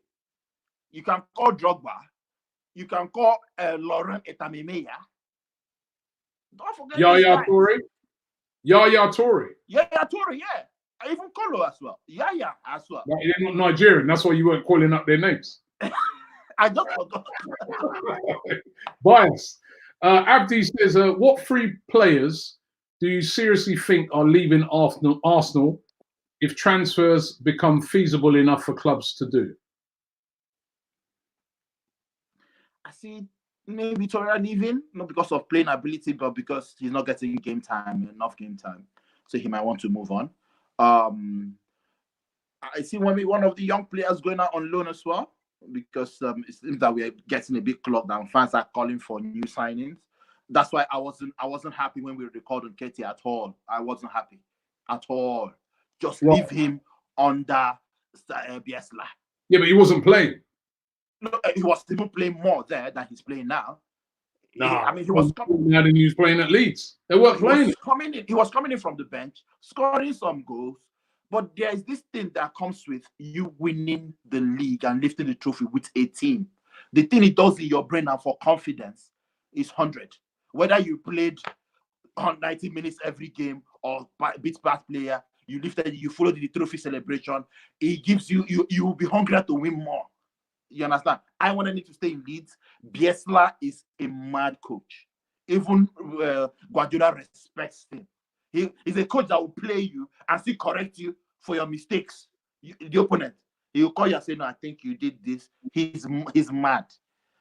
you can call Drogba, you can call Laurent Etamimeya. Don't forget Yaya Toure. Yaya Toure. Yaya Toure, yeah. I even Kolo as well. Yaya as well. But they're not Nigerian. That's why you weren't calling up their names. I just forgot. Bias. Abdi says, what three players do you seriously think are leaving Arsenal if transfers become feasible enough for clubs to do? I see maybe Torreira leaving, not because of playing ability, but because he's not getting enough game time. So he might want to move on. I see one of the young players going out on loan as well, because it seems that we're getting a bit clogged down. Fans are calling for new signings. That's why I wasn't happy when we recorded Nketiah at all. I wasn't happy at all. Just leave him under Bielsa. Yeah, but he wasn't playing. No, he was even playing more there than he's playing now. I mean, he was coming out and he was playing at Leeds. They weren't playing. He was coming in from the bench, scoring some goals. But there is this thing that comes with you winning the league and lifting the trophy with a team. The thing it does in your brain and for confidence is 100. Whether you played 90 minutes every game or beat bad player, you lifted, you followed the trophy celebration. It gives you will be hungry to win more. You understand? I wanted him to stay in Leeds. Bielsa is a mad coach. Even Guardiola respects him. He's a coach that will play you and still correct you for your mistakes. The opponent, he will call you and say, "No, I think you did this." He's mad.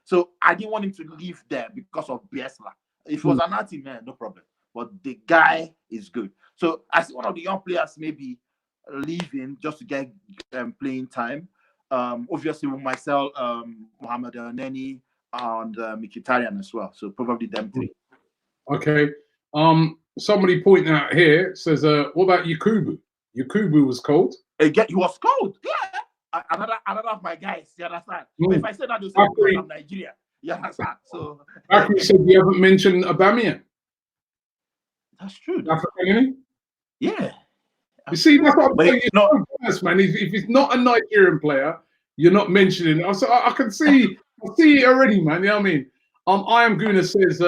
So I didn't want him to leave there because of Bielsa. If it was an anti-man, no problem. But the guy is good. So I see one of the young players maybe leaving just to get playing time. Obviously, with myself, Mohamed Elneny, and Mkhitaryan as well. So probably them three. Okay. Somebody pointing out here says, what about Yakubu? Yakubu was cold. Again, he was cold. Yeah. Another of my guys. You understand? But if I say that, they'll say from Nigeria. You understand? So. Bakri said you haven't mentioned Aubameyang. That's true. African, yeah. You see, that's what I'm saying. It's man. If it's not a Nigerian player, you're not mentioning it. So I can see, I see it already, man. You know what I mean? I am Guna says,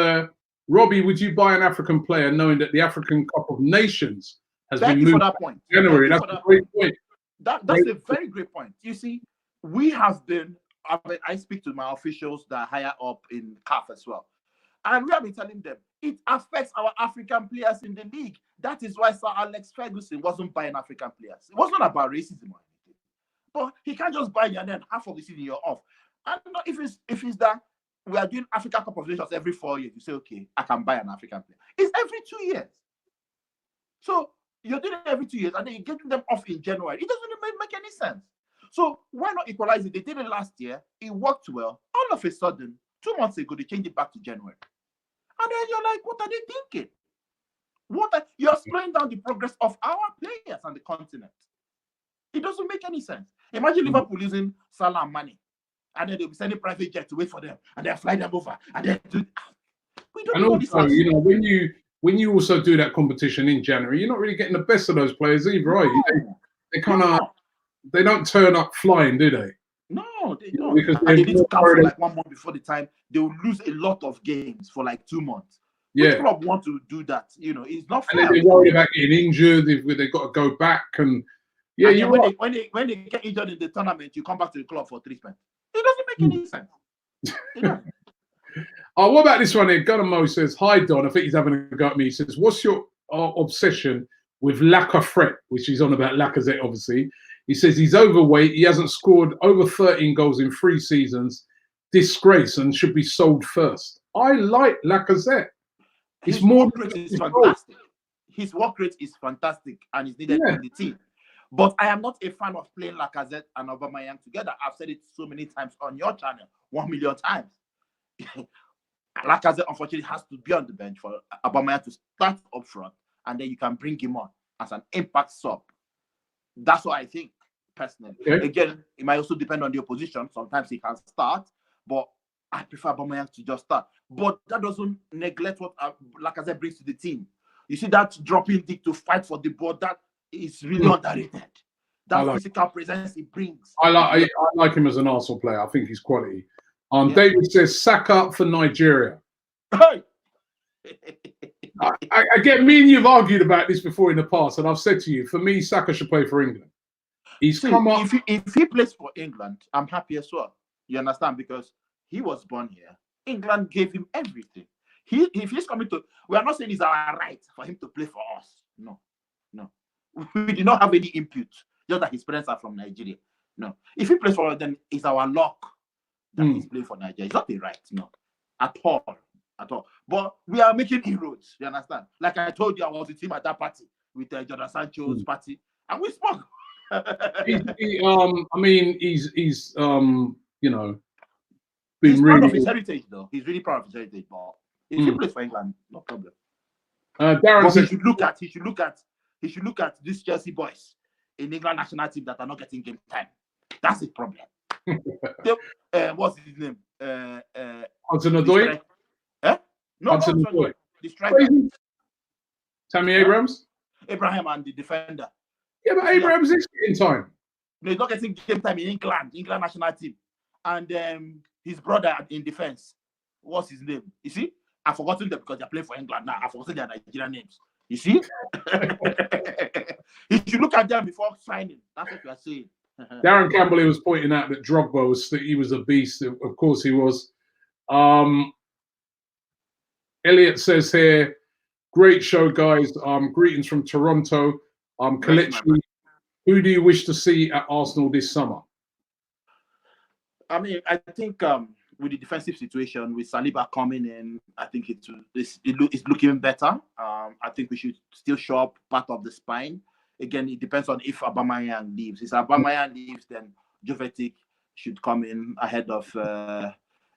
Robbie, would you buy an African player knowing that the African Cup of Nations has been moved that point. January? That's a great point. That's a very great point. You see, we have been I speak to my officials that are higher up in CAF as well. And we have been telling them, it affects our African players in the league. That is why Sir Alex Ferguson wasn't buying African players. It wasn't about racism or anything. But he can't just buy you and then half of the season you're off. And if it's that we are doing African Cup of Nations every 4 years, you say, okay, I can buy an African player. It's every 2 years. So you're doing it every 2 years and then you're getting them off in January. It doesn't make any sense. So why not equalize it? They did it last year. It worked well. All of a sudden, 2 months ago, they changed it back to January. And then you're like, what are they thinking? You're slowing down the progress of our players on the continent. It doesn't make any sense. Imagine Liverpool using Salah and Mane, and then they'll be sending private jet to wait for them, and they'll fly them over, and then we don't know this. You know, when you also do that competition in January, you're not really getting the best of those players either, right? They kind of they don't turn up flying, do they? No, they don't. Because and they need to come for like 1 month before the time. They will lose a lot of games for like 2 months. Yeah. Which club want to do that? You know, it's not fair. And they're worried about getting injured. They've got to go back. And yeah, and when they get injured in the tournament, you come back to the club for treatment. It doesn't make any sense. It doesn't. Oh, what about this one here? Gunnar Mo says, hi, Don. I think he's having a go at me. He says, what's your obsession with Lacazette, which he's on about Lacazette, obviously. He says he's overweight. He hasn't scored over 13 goals in 3 seasons. Disgrace and should be sold first. I like Lacazette. His work rate is fantastic. His work rate is fantastic and is needed in the team. But I am not a fan of playing Lacazette and Aubameyang together. I've said it so many times on your channel, 1 million times. Lacazette, unfortunately, has to be on the bench for Aubameyang to start up front, and then you can bring him on as an impact sub. That's what I think, personally. Okay. Again, it might also depend on the opposition. Sometimes he can start, but I prefer Aubameyang to just start. But that doesn't neglect what Lacazette brings to the team. You see that dropping dick to fight for the ball, that is really underrated. That physical presence he brings. I like him as an Arsenal player. I think he's quality. David says, Saka for Nigeria. Hey! I get, me and you've argued about this before in the past, and I've said to you, for me, Saka should play for England. He's come up. If he plays for England, I'm happy as well. You understand? Because he was born here. England gave him everything. If he's coming to, we are not saying it's our right for him to play for us. No. We do not have any input. Just that his parents are from Nigeria. No. If he plays for us, then it's our luck that he's playing for Nigeria. It's not a right, no. At all. But we are making inroads. You understand? Like I told you, I was with him at that party with Jordan Sancho's party, and we spoke. He's you know, he's proud of his heritage, though. He's really proud of his heritage. But if he plays for England, no problem. Darren says, he should look at these Chelsea boys in England national team that are not getting game time. That's the problem. What's his name? Hudson-Odoi? No, the striker. Tammy Abrahams? Abraham and the defender. Yeah, but Abrahams is getting time. No, he's not getting game time in England national team. And his brother in defense. What's his name? You see? I've forgotten them because they're playing for England now. I've forgotten their Nigerian names. You see? You should look at them before signing. That's what you are saying. Darren Campbell was pointing out that Drogba was a beast. Of course he was. Elliot says here, great show, guys. Greetings from Toronto. Kelechi, who do you wish to see at Arsenal this summer? I mean, I think with the defensive situation, with Saliba coming in, I think it's looking better. I think we should still show up part of the spine. Again, it depends on if Aubameyang leaves. If Aubameyang leaves, then Jovetic should come in ahead of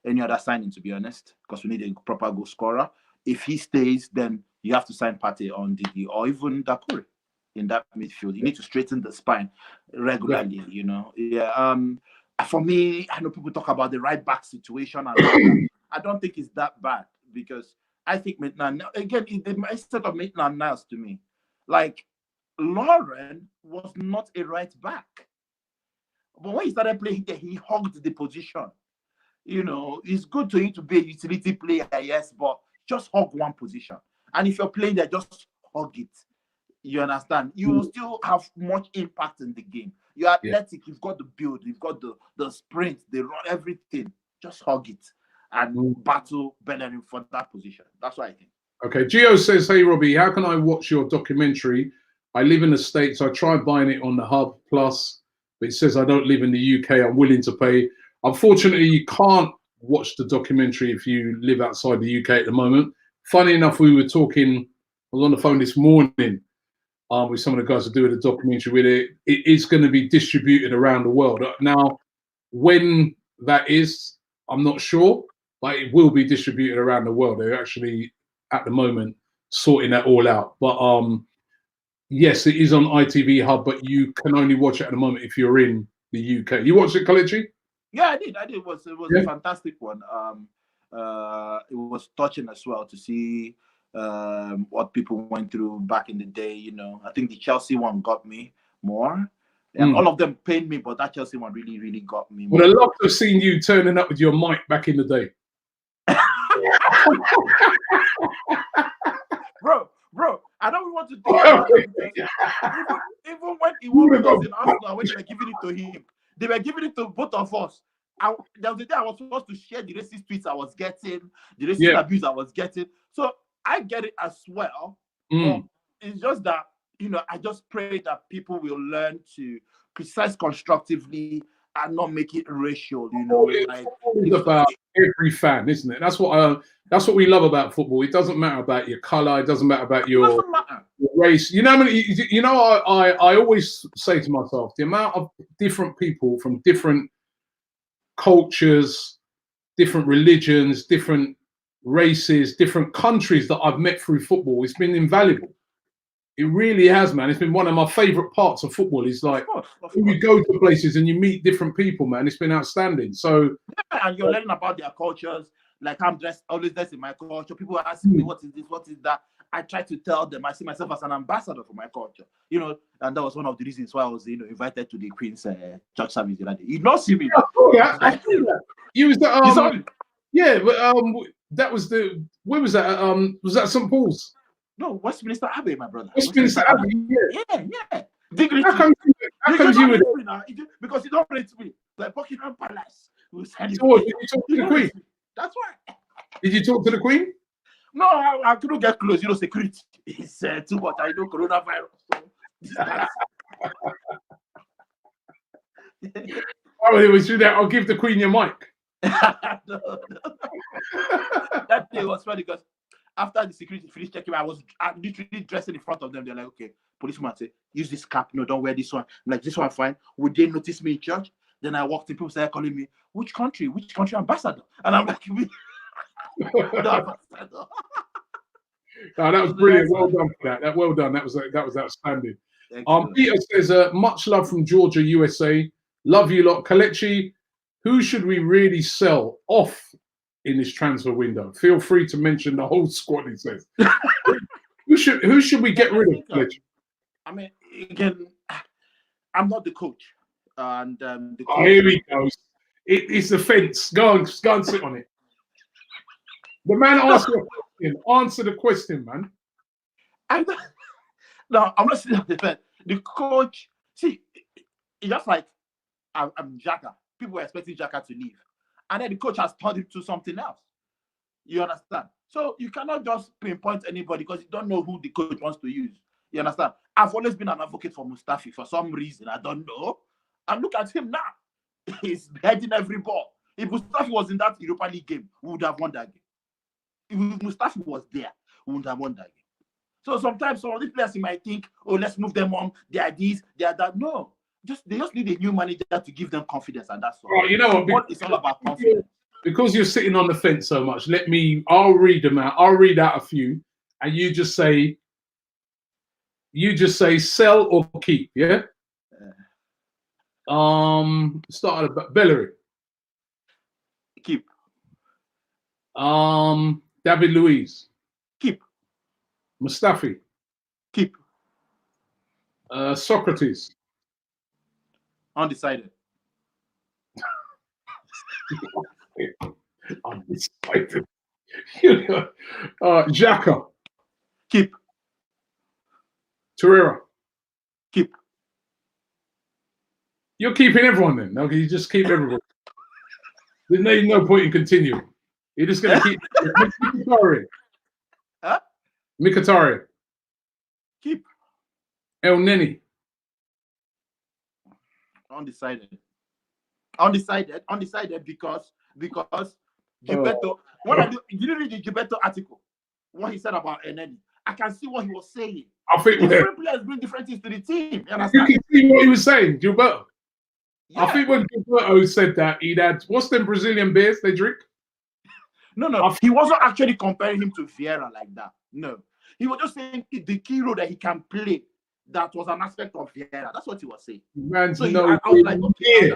any other signing, to be honest, because we need a proper goal scorer. If he stays, then you have to sign Partey on Didi or even Dakure in that midfield. You need to straighten the spine regularly, you know. Yeah. For me, I know people talk about the right back situation, and I don't think it's that bad because I think Maitland, again, instead of Maitland Niles to me, like Lauren was not a right back. But when he started playing there, he hugged the position. You know, it's good to you to be a utility player, yes, but just hug one position. And if you're playing there, just hug it. You understand? You will still have much impact in the game. You're athletic, you've got the build, you've got the sprint, they run everything. Just hug it and battle Bellerin for that position. That's what I think. Okay, Gio says, hey, Robbie, how can I watch your documentary? I live in the States. I tried buying it on the Hub Plus, but it says I don't live in the UK. I'm willing to pay. Unfortunately, you can't watch the documentary if you live outside the UK at the moment. Funny enough, we were talking, I was on the phone this morning with some of the guys who do the documentary with it. It is going to be distributed around the world. Now, when that is, I'm not sure, but it will be distributed around the world. They're actually, at the moment, sorting that all out. But yes, it is on ITV Hub, but you can only watch it at the moment if you're in the UK. You watched it, Kelechi? Yeah, I did. It was a fantastic one. It was touching as well to see what people went through back in the day. You know, I think the Chelsea one got me more. And all of them pained me, but that Chelsea one really, really got me more. Would have loved to have seen you turning up with your mic back in the day. Bro, I don't want to think about it. Even when he was in Arsenal, when they were giving it to him, they were giving it to both of us. There was a day I was supposed to share the racist tweets I was getting, the racist abuse I was getting. So I get it as well. But it's just that, you know, I just pray that people will learn to criticize constructively and not make it racial. You know, it's about every fan, isn't it? That's what we love about football. It doesn't matter about your color. It doesn't matter about your race. You know, I always say to myself, the amount of different people from different cultures, different religions, different races, different countries that I've met through football, it's been invaluable. It really has, man. It's been one of my favorite parts of football. Is like when you go to places and you meet different people, man. It's been outstanding. So and you're learning about their cultures. Like I'm always dressed in my culture. People are asking me, what is this? What is that? I try to tell them. I see myself as an ambassador for my culture. You know, and that was one of the reasons why I was, invited to the Queen's church service the other day. You not see me. I see that. You was that. Yeah, but that was the. Where was that? Was that St. Paul's? No, Westminster Abbey, my brother. Westminster Abbey. Yeah. Dignity. How comes you with it? Now? Because you don't rate me. Like Buckingham Palace. So what, did you talk to the Queen? That's why. Did you talk to the Queen? No, I couldn't get close. Security is too much. I know coronavirus. Oh, it was you there. I'll give the Queen your mic. No. That day was funny because after the security finished checking, I was literally dressing in front of them. They're like, okay, policeman say, use this cap. No, don't wear this one. I'm like, this one fine. Would they notice me in church? Then I walked in, people started calling me, which country ambassador? And I'm like, me. No, that was brilliant. Well done for that. Well done. That was outstanding. Peter says, much love from Georgia, USA. Love you lot. Kelechi, who should we really sell off in this transfer window? Feel free to mention the whole squad, he says. Who should we get rid of, Kelechi? I mean, again, I'm not the coach. And the coach, here he goes. It's the fence. Go and sit on it. The man asked you a question. Answer the question, man. No, I'm not sitting on the fence. The coach, see, it's just like I'm Xhaka. People were expecting Xhaka to leave. And then the coach has turned him to something else. You understand? So you cannot just pinpoint anybody because you don't know who the coach wants to use. You understand? I've always been an advocate for Mustafi for some reason. I don't know. And look at him now. He's heading every ball. If Mustafi was in that Europa League game, we would have won that game. If Mustafi was there, we would have won that game. So sometimes some of these players you might think, oh, let's move them on. They are this, they are that. No. They just need a new manager to give them confidence, and that's all. Right, you know what? It's all about confidence. Because you're sitting on the fence so much, I'll read them out. I'll read out a few, and you just say sell or keep, yeah? Start at Bellerin. Keep. David Luiz. Keep. Mustafi. Keep. Socrates. Undecided. Undecided. Xhaka. Keep. Torreira. Keep. You're keeping everyone then. Okay, you just keep everyone. There's no point in continuing. You're just going to keep Mkhitaryan. Huh? Mkhitaryan. Keep. El Neni. Undecided because Gilberto. Did you read the Gilberto article? What he said about Eneni? I can see what he was saying. I think different players bring different things to the team. You can see what he was saying, Gilberto. Yeah. I think when Gilberto said that, he'd had what's them Brazilian beers they drink? No. He wasn't actually comparing him to Vieira like that. No, he was just saying the key role that he can play. That was an aspect of Vieira. That's what he was saying. Man's so no I was like, okay,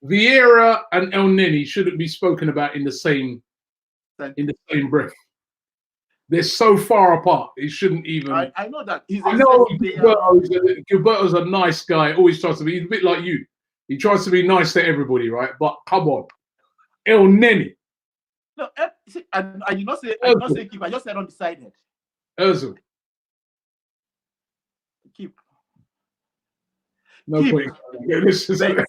Vieira and El Neni shouldn't be spoken about in the same breath. They're so far apart. It shouldn't even. I know that. I know Gilberto's a nice guy. Always tries to be. He's a bit like you. He tries to be nice to everybody, right? But come on, El Neni. No, see, I did not say keep. I just said undecided. Ozil. Keep. No point.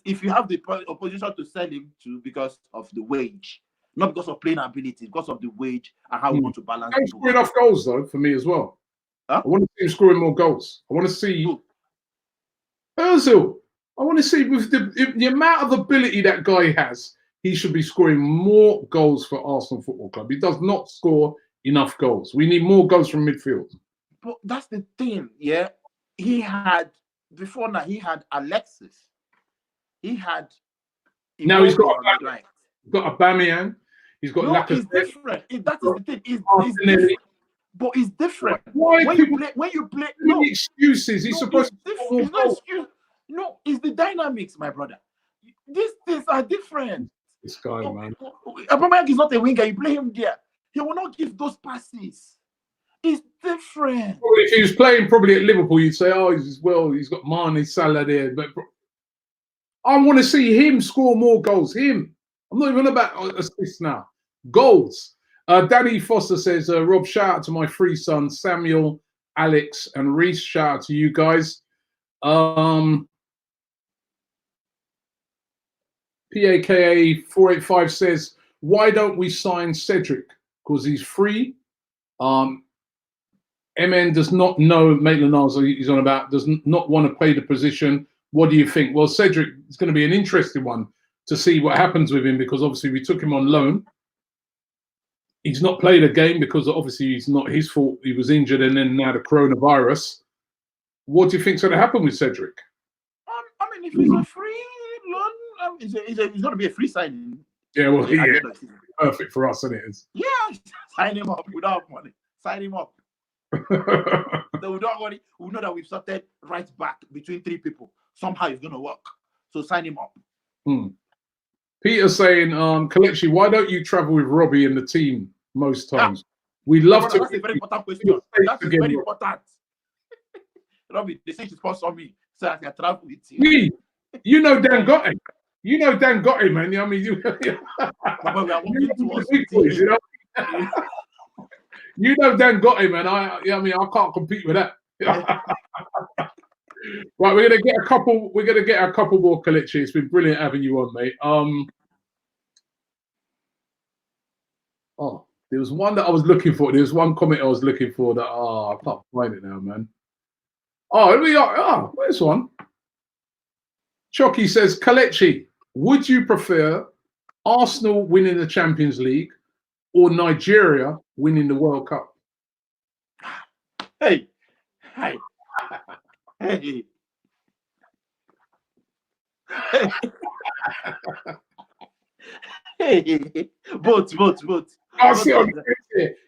If you have the opposition to sell him to because of the wage, not because of playing ability, because of the wage and how we want to balance. He's scoring enough goals though for me as well. Huh? I want to see him scoring more goals. I want to see Ozil. I want to see with the amount of ability that guy has, he should be scoring more goals for Arsenal Football Club. He does not score enough goals. We need more goals from midfield. But that's the thing, yeah. Before now, he had Alexis. He had. Now he's got Aubameyang. He's got Lacazette. It's different. That is the thing. It's different. But it's different. Why when you play, no excuses. He's supposed to. It's not excuse. No, it's the dynamics, my brother. These things are different. This guy, man. Aubameyang is not a winger. You play him there. He will not give those passes. It's different. Well, if he was playing probably at Liverpool, you'd say, "Oh, he's got Mane, Salah there." But I want to see him score more goals. Him. I'm not even about assists now. Goals. Danny Foster says, "Rob, shout out to my three sons, Samuel, Alex, and Reese. Shout out to you guys." PAKA 485 says, "Why don't we sign Cedric? Because he's free." MN does not know Maitland-Niles he's on about, does not want to play the position. What do you think? Well, Cedric is going to be an interesting one to see what happens with him because obviously we took him on loan. He's not played a game because obviously it's not his fault. He was injured and then now the coronavirus. What do you think's going to happen with Cedric? I mean, if he's a free loan, he's going to be a free signing. Yeah, well, perfect for us, isn't it? Yeah, sign him up without money. Sign him up. So we don't worry. We know that we've sorted right back between three people. Somehow it's going to work. So sign him up. Peter saying, Kelechi, why don't you travel with Robbie and the team most times? We love to. That's a very important question. That's very important. Robbie, they say you sponsor me so I can travel with you. You know Dan Gotti. You know Dan Gotti, man. I mean, you know Dan Gotti, man. I mean, I can't compete with that. Right, we're gonna get a couple. We're gonna get a couple more, Kelechi. It's been brilliant having you on, mate. Oh, there was one that I was looking for. There was one comment I was looking for that. I can't find it now, man. Oh, here we are. Oh, where's one? Chucky says, Kelechi, would you prefer Arsenal winning the Champions League or Nigeria winning the World Cup? Hey. Both.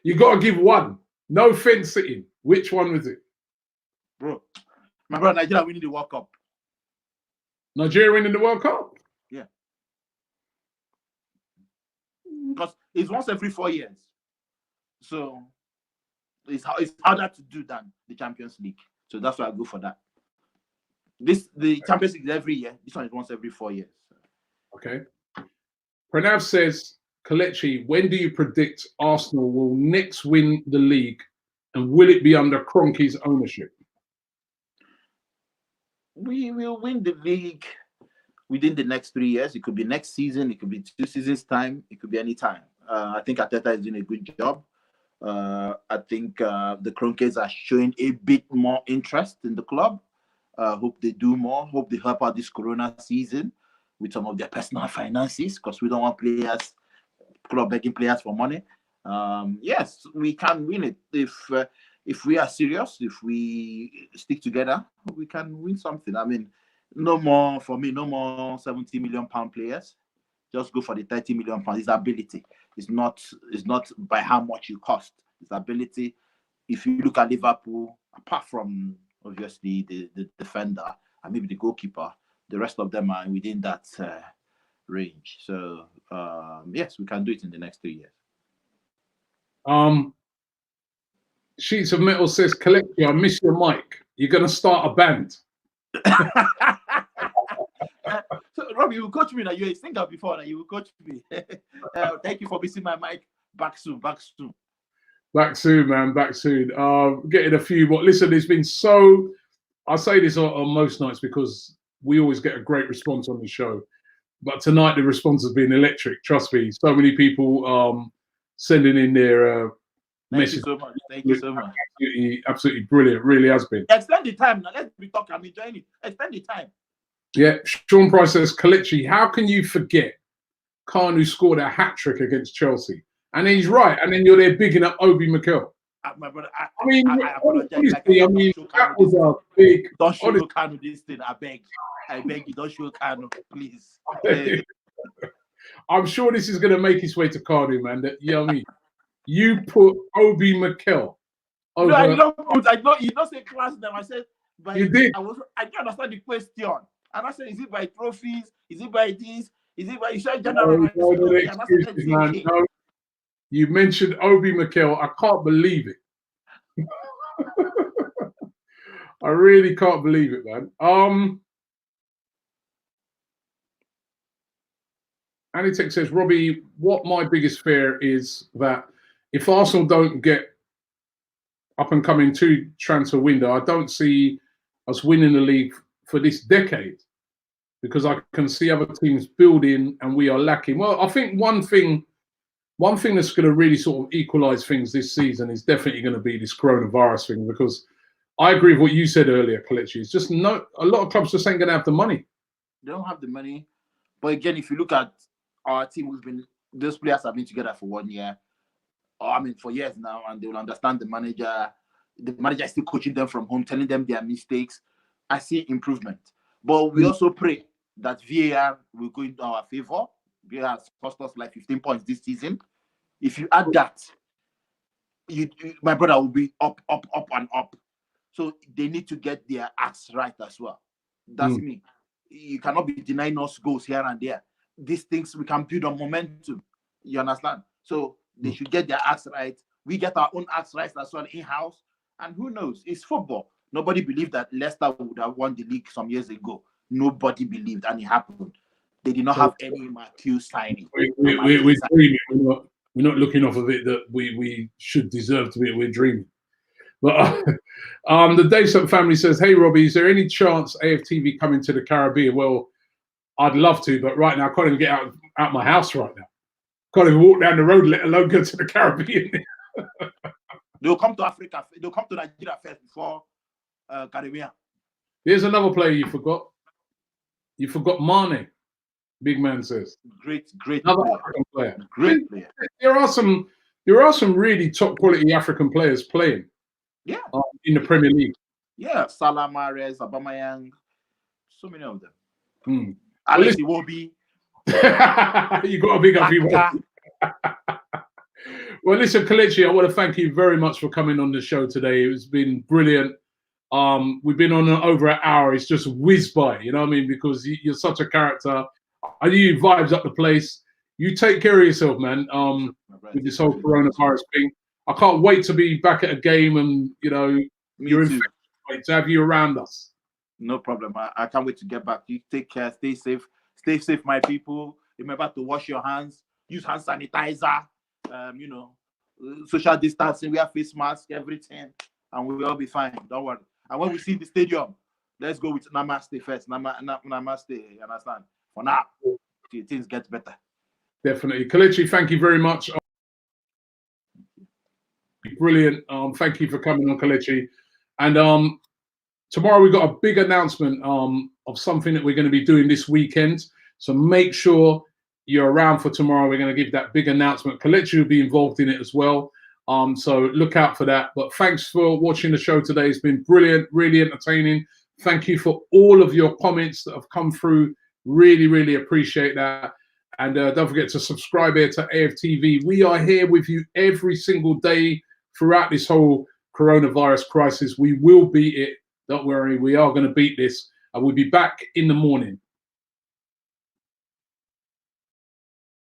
You got to give one. No fence sitting. Which one was it? Bro, my brother, Nigeria winning the World Cup. Nigeria winning the World Cup? Yeah. Because it's once every 4 years. So it's harder to do than the Champions League. So that's why I go for that. The Champions League is every year. This one is once every 4 years. Okay. Pranav says, Kelechi, when do you predict Arsenal will next win the league And will it be under Kroenke's ownership? We will win the league within the next 3 years. It could be next season. It could be 2 seasons time. It could be any time. I think Arteta is doing a good job. I think the Kroenkes are showing a bit more interest in the club. Hope they do more. Hope they help out this Corona season with some of their personal finances, because we don't want club begging players for money. Yes, we can win it if we are serious. If we stick together, we can win something. I mean, no more for me. No more 70 million pound players. Just go for the 30 million pounds. It's ability. It's not by how much you cost. It's ability. If you look at Liverpool, apart from obviously the defender and maybe the goalkeeper, the rest of them are within that range. So yes, we can do it in the next 3 years. Sheets of Metal says, Kelechi, I miss your mic. You're going to start a band. So, Rob, you will coach me now. You're a singer before. Now you will coach me. Thank you for missing my mic. Back soon. Back soon. Back soon, man. Back soon. Getting a few more. Listen, there's been so. I say this on most nights because we always get a great response on the show. But tonight the response has been electric. Trust me. So many people sending in their messages. Thank you so much. Thank you so much. Absolutely brilliant. Really has been. Extend the time now. Let's be talking. I'm enjoying it. Extend the time. Yeah. Sean Price says, Kelechi, how can you forget Kanu scored a hat-trick against Chelsea? And he's right. And then you're there bigging up Obi Mikel. My brother, I apologize. Honestly, That was a big. Don't show Kanu this thing. I beg you. Don't show Kanu, please. I'm sure this is going to make its way to Kanu, man. That, you know what I mean? You put Obi Mikel over. No, I know. You don't say class them. I said, but you did. I don't understand the question. And I said, is it by trophies? Is it by this? Is it by you said general? No. You mentioned Obi Mikel. I can't believe it. I really can't believe it, man. Anitech says, Robbie, what my biggest fear is that if Arsenal don't get up and coming to transfer window, I don't see us winning the league for this decade, because I can see other teams building and we are lacking. Well, I think one thing that's going to really sort of equalise things this season is definitely going to be this coronavirus thing, because I agree with what you said earlier, Kelechi. It's just a lot of clubs just ain't going to have the money. They don't have the money. But again, if you look at our team, those players have been together for 1 year, or I mean for years now, and they will understand the manager. The manager is still coaching them from home, telling them their mistakes. I see improvement. But we also pray that VAR will go into our favor. VAR has cost us like 15 points this season. If you add that, my brother will be up, and up. So they need to get their acts right as well. That's me. You cannot be denying us goals here and there. These things we can build on momentum. You understand? So they should get their acts right. We get our own acts right as well in-house. And who knows? It's football. Nobody believed that Leicester would have won the league some years ago. Nobody believed, and it happened. They did not have any Matthew signing. We're dreaming. We're not looking off of it that we should deserve to be. We're dreaming. But the Dayson family says, hey, Robbie, is there any chance AFTV coming to the Caribbean? Well, I'd love to, but right now I can't even get out my house right now. Can't even walk down the road, let alone go to the Caribbean. They'll come to Africa. They'll come to Nigeria first before Caribbean. Here's another player you forgot. You forgot Mane. Big man says. Great another African player. Great player. There are some really top quality African players playing. Yeah. In the Premier League. Yeah, Salah, Mahrez, Aubameyang, so many of them. Alex Iwobi. You got a big up Iwobi. Well, listen, Kelechi, I want to thank you very much for coming on the show today. It's been brilliant. We've been on over an hour. It's just whizzed by, you know what I mean? Because you're such a character. I knew you vibes up the place. You take care of yourself, man. With this whole coronavirus thing. I can't wait to be back at a game and, you know, you're infected to have you around us. No problem. I can't wait to get back. You take care. Stay safe. Stay safe, my people. Remember to wash your hands. Use hand sanitizer. social distancing, wear face mask, everything, and we will all be fine. Don't worry. And when we see the stadium, let's go with Namaste first. Namaste, you understand? For now, till things get better. Definitely. Kelechi, thank you very much. Brilliant. Thank you for coming on, Kelechi. And tomorrow we've got a big announcement of something that we're going to be doing this weekend. So make sure you're around for tomorrow. We're going to give that big announcement. Kelechi will be involved in it as well. So look out for that. But thanks for watching the show today. It's been brilliant, really entertaining. Thank you for all of your comments that have come through. Really, really appreciate that. And don't forget to subscribe here to AFTV. We are here with you every single day throughout this whole coronavirus crisis. We will beat it. Don't worry. We are going to beat this. And we'll be back in the morning.